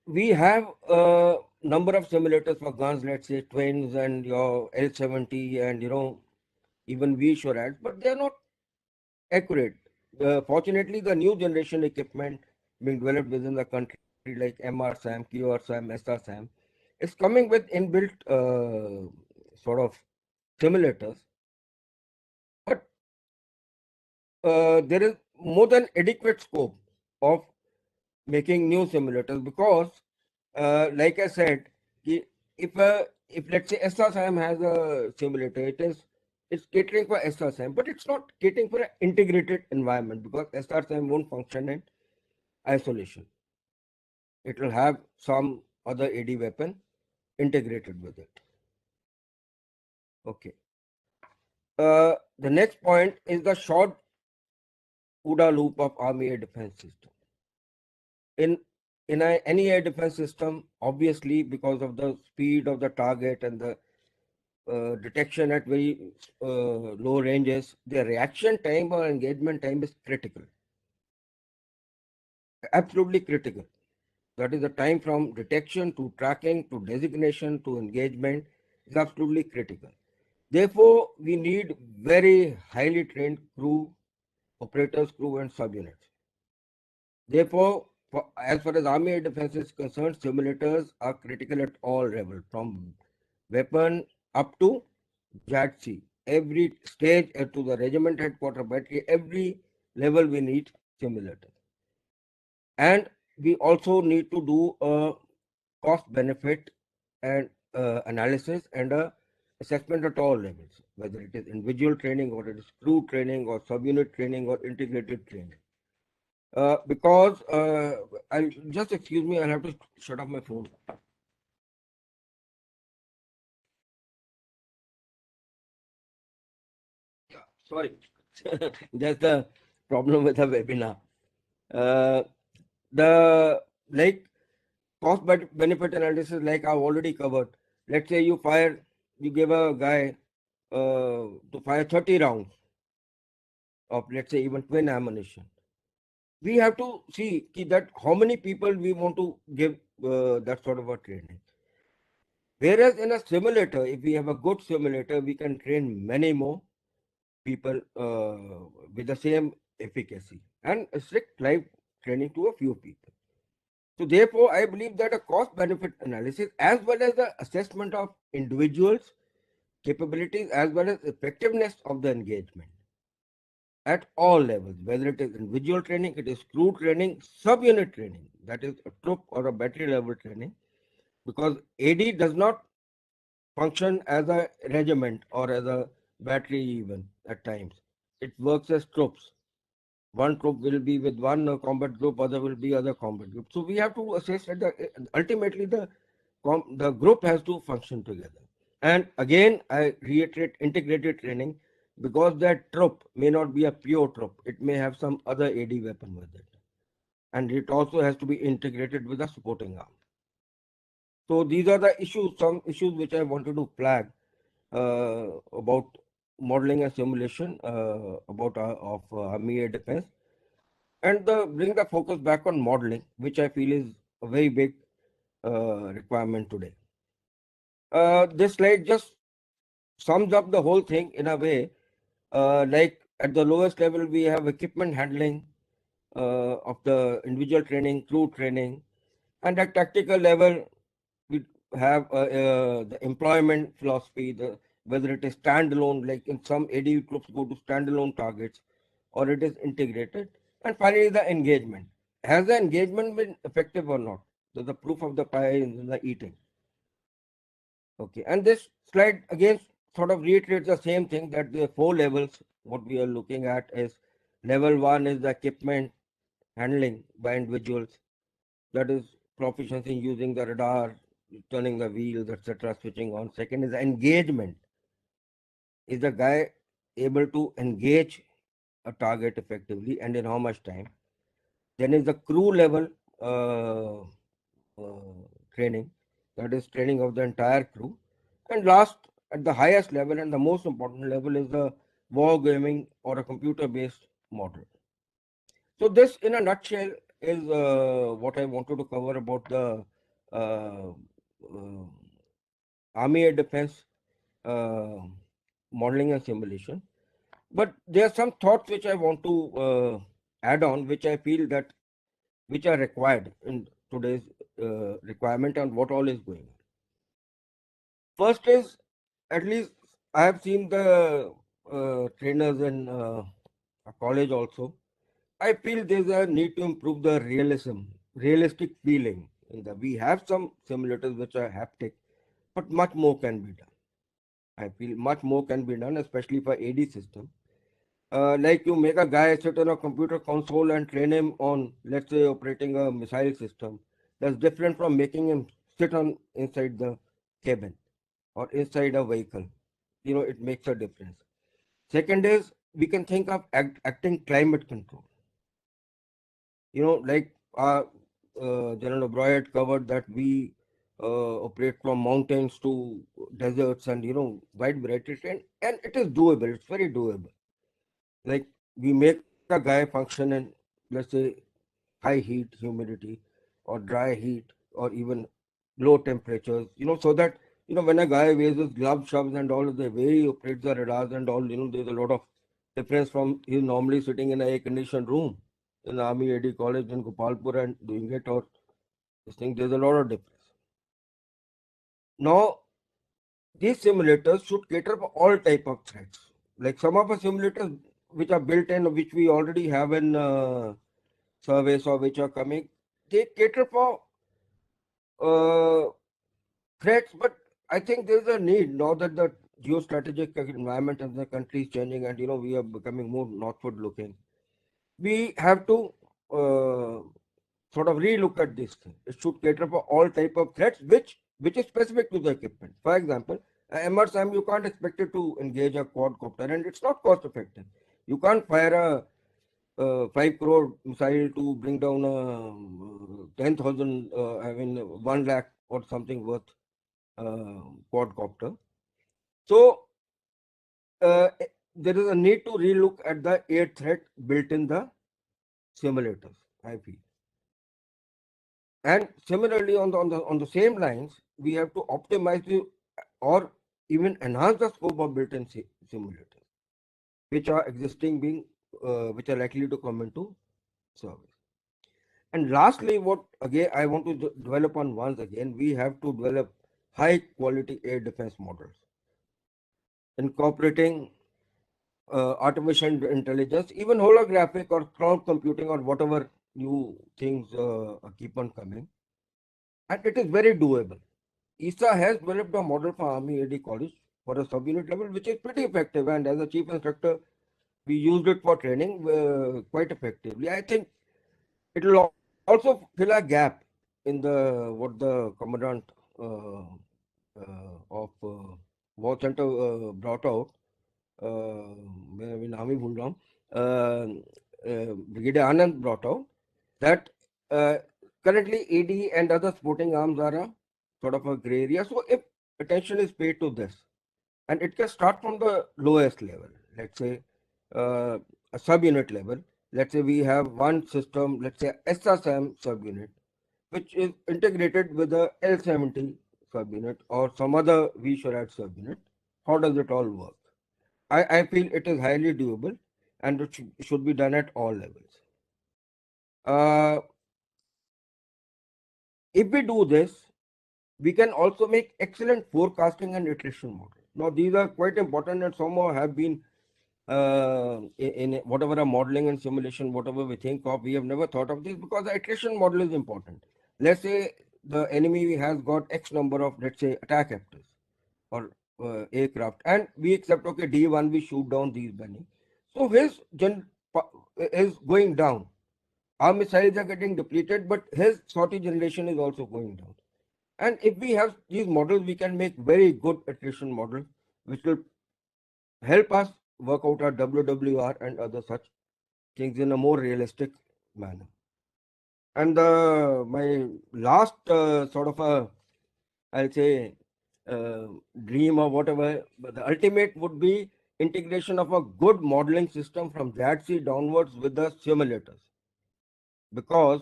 we have a number of simulators for guns, let's say twins and your L70 and even V-SHORAD, but they're not accurate. Fortunately, the new generation equipment being developed within the country like MRSAM, QRSAM, SRSAM is coming with inbuilt sort of simulators. But there is more than adequate scope of making new simulators because, like I said, if let's say SRSAM has a simulator, it's catering for SRSAM, but it's not catering for an integrated environment because SRSAM won't function in isolation. It will have some other AD weapon integrated with it. Okay. The next point is the short OODA loop of Army Air Defense System. In any air defense system, obviously because of the speed of the target and the detection at very low ranges, the reaction time or engagement time is critical. Absolutely critical. That is the time from detection to tracking to designation to engagement is absolutely critical. Therefore, we need very highly trained crew, operators, crew and subunits. Therefore, as far as Army Air Defense is concerned, simulators are critical at all levels, from weapon up to JADC. Every stage to the regiment headquarter battery, every level we need simulators. And we also need to do a cost benefit and analysis and a assessment at all levels, whether it is individual training or it is crew training or subunit training or integrated training. Because I'll just excuse me, I'll have to shut off my phone. Yeah, sorry, that's the problem with the webinar. The like cost benefit analysis, like I've already covered. Let's say you give a guy to fire 30 rounds of, let's say, even twin ammunition. We have to see that how many people we want to give that sort of a training. Whereas in a simulator, if we have a good simulator, we can train many more people with the same efficacy and strict live training to a few people. So therefore, I believe that a cost benefit analysis as well as the assessment of individuals' capabilities as well as effectiveness of the engagement at all levels, whether it is individual training, it is crew training, subunit training, that is a troop or a battery level training, because AD does not function as a regiment or as a battery even at times. It works as troops. One troop will be with one combat group, other will be other combat group. So we have to assess that ultimately the group has to function together. And again, I reiterate integrated training because that troop may not be a pure troop. It may have some other AD weapon with it. and it also has to be integrated with the supporting arm. So these are the issues, some issues which I wanted to flag about modeling and simulation about of Army Air Defense, and bring the focus back on modeling, which I feel is a very big requirement today. This slide just sums up the whole thing in a way. Like at the lowest level, we have equipment handling of the individual training, crew training, and at tactical level, we have the employment philosophy, whether it is standalone, like in some AD groups go to standalone targets, or it is integrated. And finally, the engagement. Has the engagement been effective or not? So the proof of the pie is in the eating. Okay, and this slide again sort of reiterates the same thing, that the 4 levels, what we are looking at is level 1 is the equipment handling by individuals. That is proficiency in using the radar, turning the wheels, etc., switching on. Second is engagement. Is the guy able to engage a target effectively and in how much time? Then is the crew level training, that is training of the entire crew. And last, at the highest level and the most important level, is the war gaming or a computer-based model. So this, in a nutshell, is what I wanted to cover about the Army Air Defense modeling and simulation. But there are some thoughts which I want to add on, which I feel that which are required in today's requirement and what all is going on. First is, at least I have seen the trainers in a college also. I feel there's a need to improve the realistic feeling. We have some simulators which are haptic, but much more can be done. I feel much more can be done, especially for AD system. Like you make a guy sit on a computer console and train him on, let's say, operating a missile system. That's different from making him sit on inside the cabin or inside a vehicle. It makes a difference. Second is, we can think of acting climate control. Like General O'Brien had covered that we operate from mountains to deserts and, wide variety, and it is doable. It's very doable. Like we make a guy function in, let's say, high heat, humidity, or dry heat, or even low temperatures, so that, when a guy wears his gloves, shoves and all, the way he operates the radars and all, there's a lot of difference from he's normally sitting in an air-conditioned room in the Army AD college in Gopalpur and doing it, or this thing, there's a lot of difference. Now, these simulators should cater for all type of threats. Like some of the simulators which are built in, which we already have in surveys or which are coming, they cater for threats, but I think there's a need now that the geostrategic environment in the country is changing and we are becoming more northward looking. We have to sort of relook at this thing. It should cater for all type of threats, which is specific to the equipment. For example, MRSAM, you can't expect it to engage a quadcopter, and it's not cost effective. You can't fire a 5 crore missile to bring down a 10,000, 1 lakh or something worth quadcopter. So there is a need to relook at the air threat built in the simulators, I feel. And similarly, on the same lines, we have to optimize or even enhance the scope of built-in simulators, which are existing, which are likely to come into service. And lastly, what again I want to develop on once again, we have to develop high quality air defense models, incorporating artificial intelligence, even holographic or cloud computing or whatever new things keep on coming. And it is very doable. ESA has developed a model for Army AD College for a sub-unit level, which is pretty effective. And as a chief instructor, we used it for training quite effectively. I think it will also fill a gap in what the commandant of war center brought out. Brigadier Anand brought out that currently AD and other sporting arms are a sort of a gray area. So if attention is paid to this, and it can start from the lowest level, let's say a subunit level. Let's say we have one system, let's say SSM subunit, which is integrated with a L70 subunit or some other VSHORAD subunit. How does it all work? I feel it is highly doable and it should be done at all levels. If we do this, we can also make excellent forecasting and iteration models. Now, these are quite important and somehow have been in whatever a modeling and simulation, whatever we think of, we have never thought of this because the iteration model is important. Let's say the enemy has got X number of, let's say, attack vectors or aircraft, and we accept, okay, D1, we shoot down these many. So his is going down. Our missiles are getting depleted, but his sortie generation is also going down. And if we have these models, we can make very good attrition models, which will help us work out our WWR and other such things in a more realistic manner. And my last sort of a, I'll say, dream or whatever, but the ultimate would be integration of a good modeling system from JADC downwards with the simulators. Because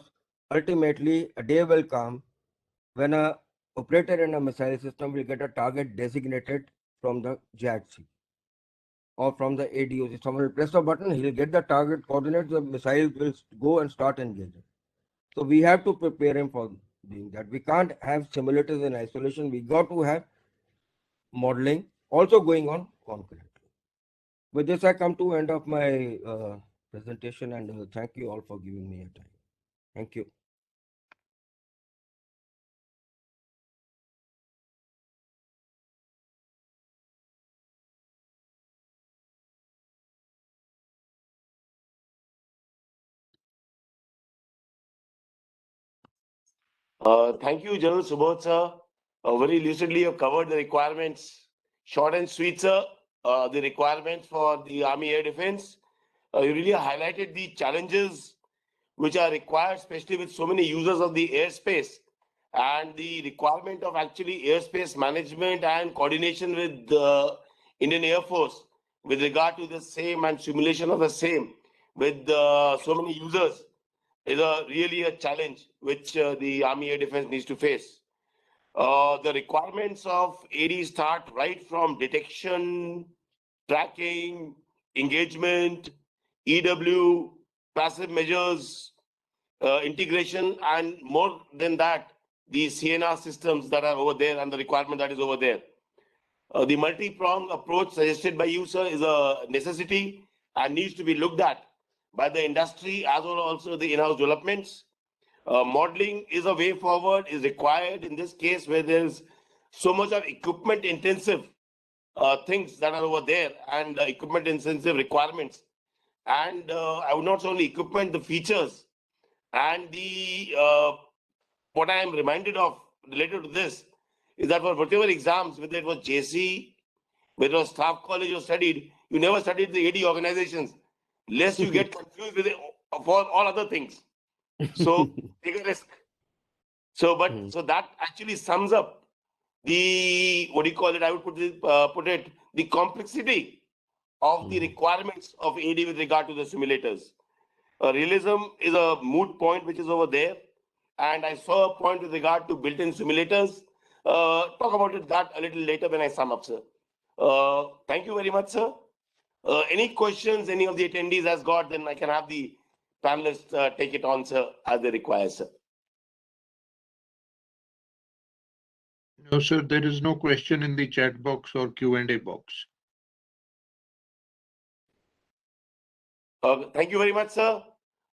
ultimately a day will come when a operator in a missile system will get a target designated from the JADC or from the ADOC. Someone will press a button, he'll get the target coordinates, the missile will go and start engaging. So we have to prepare him for doing that. We can't have simulators in isolation. We got to have modeling also going on concurrently. With this, I come to end of my presentation and thank you all for giving me your time. Thank you. Thank you, General Subodh, sir. Very lucidly, you covered the requirements, short and sweet, sir. The requirements for the Army Air Defense. You really highlighted the challenges which are required, especially with so many users of the airspace, and the requirement of actually airspace management and coordination with the Indian Air Force with regard to the same and simulation of the same with so many users is really a challenge which the Army Air Defense needs to face. The requirements of AD start right from detection, tracking, engagement, EW, passive measures, integration, and more than that, the CNR systems that are over there and the requirement that is over there. The multi-pronged approach suggested by you, sir, is a necessity and needs to be looked at by the industry as well also the in-house developments. Modeling is a way forward, is required in this case where there's so much of equipment intensive things that are over there and equipment intensive requirements. And I would not say only equipment, the features and the what I am reminded of related to this is that for whatever exams, whether it was JC, whether it was staff college or studied, you never studied the AD organizations, lest you get confused with it for all other things. So take a risk. So, but so that actually sums up the what do you call it? I would put it the complexity of the requirements of AD with regard to the simulators. Realism is a moot point which is over there, and I saw a point with regard to built-in simulators. Talk about it that a little later when I sum up, sir. Thank you very much, sir. Any questions any of the attendees has got, then I can have the panelists take it on, sir, as they require, sir. No, sir, there is no question in the chat box or Q&A box. Thank you very much, sir.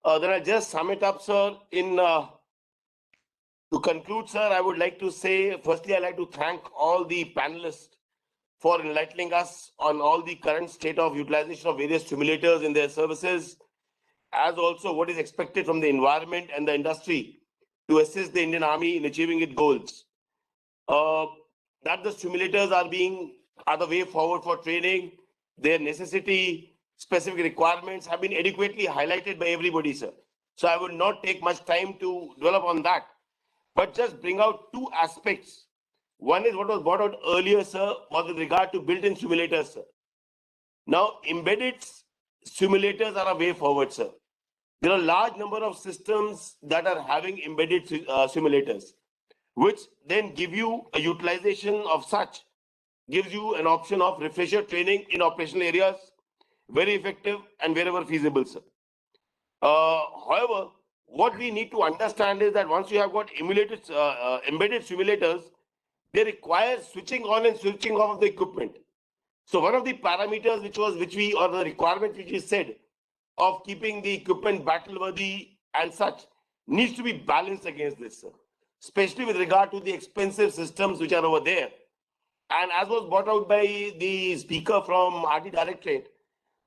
Then I just sum it up, sir. To conclude, sir, I would like to say, firstly, I'd like to thank all the panelists for enlightening us on all the current state of utilization of various simulators in their services, as also what is expected from the environment and the industry to assist the Indian Army in achieving its goals. That the simulators are the way forward for training, their necessity, specific requirements have been adequately highlighted by everybody, sir. So I will not take much time to develop on that, but just bring out two aspects. One is what was brought out earlier, sir, was with regard to built-in simulators, sir. Now, embedded simulators are a way forward, sir. There are a large number of systems that are having embedded simulators, which then give you a utilization of such, gives you an option of refresher training in operational areas, very effective and wherever feasible, sir. However, what we need to understand is that once you have got embedded simulators, they require switching on and switching off of the equipment. So one of the parameters or the requirement which is said of keeping the equipment battle worthy and such needs to be balanced against this, sir, especially with regard to the expensive systems which are over there. And as was brought out by the speaker from RT Directorate,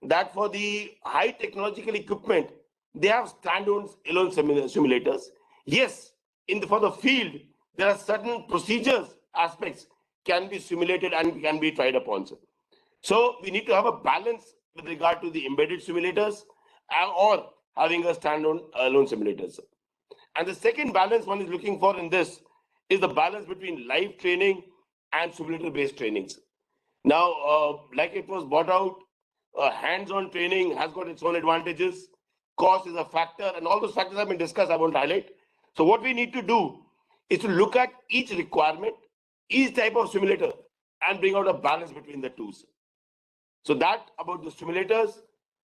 that for the high technological equipment, they have standalone simulators. Yes, for the field, there are certain procedures aspects can be simulated and can be tried upon, sir. So we need to have a balance with regard to the embedded simulators or having a standalone simulators. And the second balance one is looking for in this is the balance between live training and simulator-based trainings. Now, like it was brought out, hands-on training has got its own advantages. Cost is a factor, and all those factors have been discussed. I won't highlight. So what we need to do is to look at each requirement, each type of simulator, and bring out a balance between the two. So that about the simulators,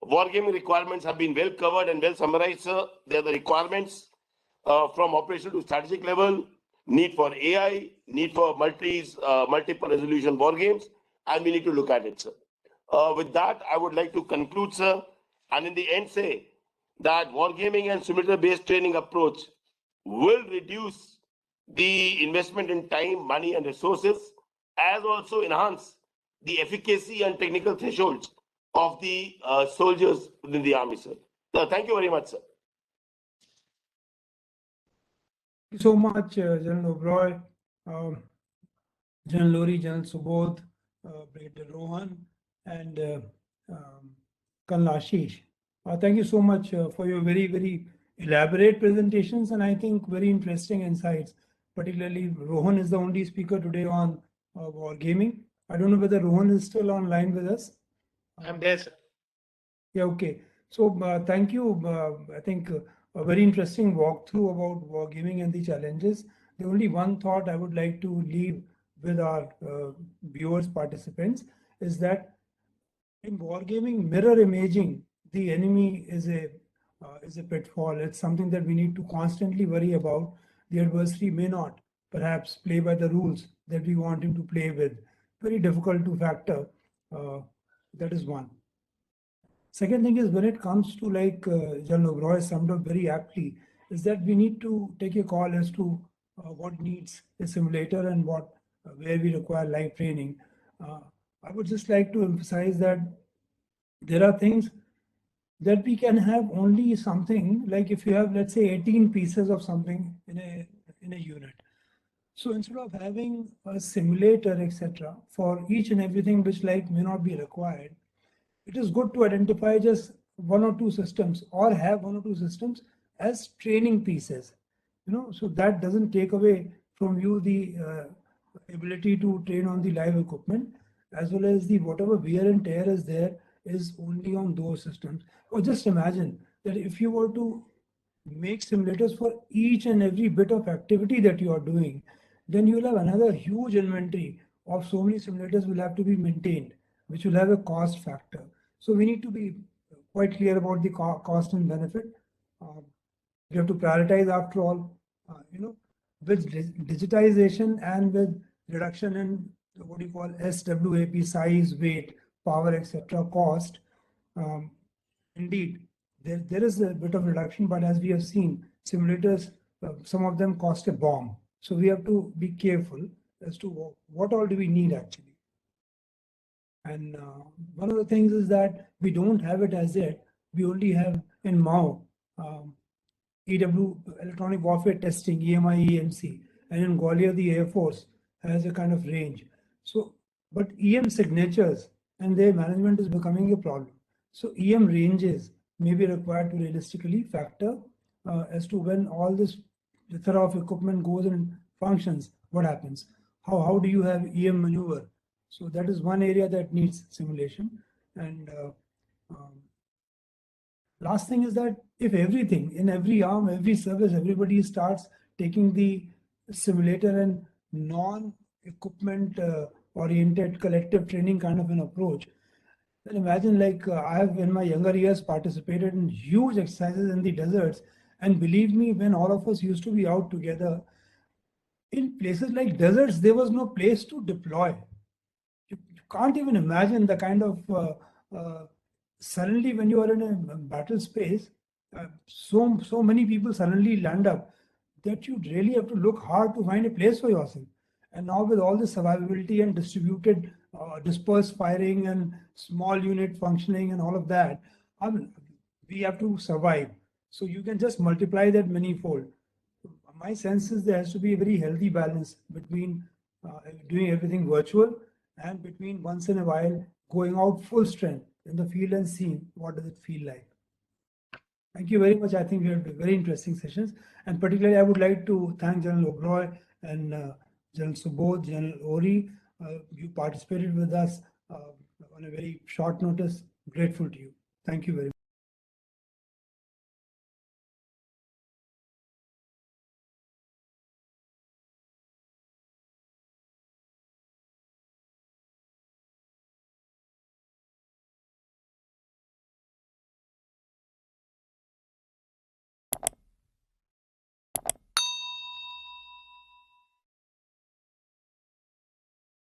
wargaming requirements have been well covered and well summarized, sir. They are the requirements from operational to strategic level, need for AI, need for multiple resolution war games, and we need to look at it, sir. With that, I would like to conclude, sir, and in the end say that wargaming and simulator-based training approach will reduce the investment in time, money, and resources, as also enhance the efficacy and technical thresholds of the soldiers within the army, sir. Thank you very much, sir. Thank you so much, General Oberoi, General Lori, General Subodh, Brigadier Rohan, and Colonel Ashish. Thank you so much for your very, very elaborate presentations and I think very interesting insights. Particularly, Rohan is the only speaker today on wargaming. I don't know whether Rohan is still online with us. I'm there, sir. Yeah, okay. So thank you. I think a very interesting walkthrough about wargaming and the challenges. The only one thought I would like to leave with our viewers, participants, is that in wargaming, mirror imaging the enemy is a pitfall. It's something that we need to constantly worry about. The adversary may not perhaps play by the rules that we want him to play with. Very difficult to factor. That is one. Second thing is when it comes to like General Oberoi summed up very aptly, is that we need to take a call as to what needs a simulator and where we require live training. I would just like to emphasize that there are things that we can have only something like if you have, let's say, 18 pieces of something in a unit. So instead of having a simulator, etc., for each and everything which like may not be required, it is good to identify just one or two systems or have one or two systems as training pieces, so that doesn't take away from you the ability to train on the live equipment, as well as the whatever wear and tear is there is only on those systems. Or just imagine that if you were to make simulators for each and every bit of activity that you are doing, then you will have another huge inventory of so many simulators will have to be maintained, which will have a cost factor. So we need to be quite clear about the cost and benefit. We have to prioritize after all, with digitization and with reduction in what you call SWAP, size, weight, power, etc., cost. Indeed, there is a bit of reduction, but as we have seen, simulators, some of them cost a bomb. So we have to be careful as to what all do we need actually. And one of the things is that we don't have it as yet. We only have in MAO, EW, Electronic Warfare Testing, EMI, EMC, and in Gwalior, the Air Force has a kind of range. So, but EM signatures and their management is becoming a problem. So EM ranges may be required to realistically factor as to when all this plethora of equipment goes and functions, what happens? How do you have EM maneuver? So that is one area that needs simulation. And last thing is that if everything, in every arm, every service, everybody starts taking the simulator and non-equipment oriented collective training kind of an approach, then imagine like I have in my younger years participated in huge exercises in the deserts. And believe me, when all of us used to be out together, in places like deserts, there was no place to deploy. You can't even imagine the kind of suddenly when you are in a battle space, so many people suddenly land up that you really have to look hard to find a place for yourself. And now with all this survivability and distributed dispersed firing and small unit functioning and all of that, I mean, we have to survive. So you can just multiply that manyfold. My sense is there has to be a very healthy balance between doing everything virtual and between once in a while going out full strength in the field and seeing what does it feel like. Thank you very much. I think we had very interesting sessions, and particularly I would like to thank General Oberoi and General Subodh, General Ori. You participated with us on a very short notice. Grateful to you. Thank you very much.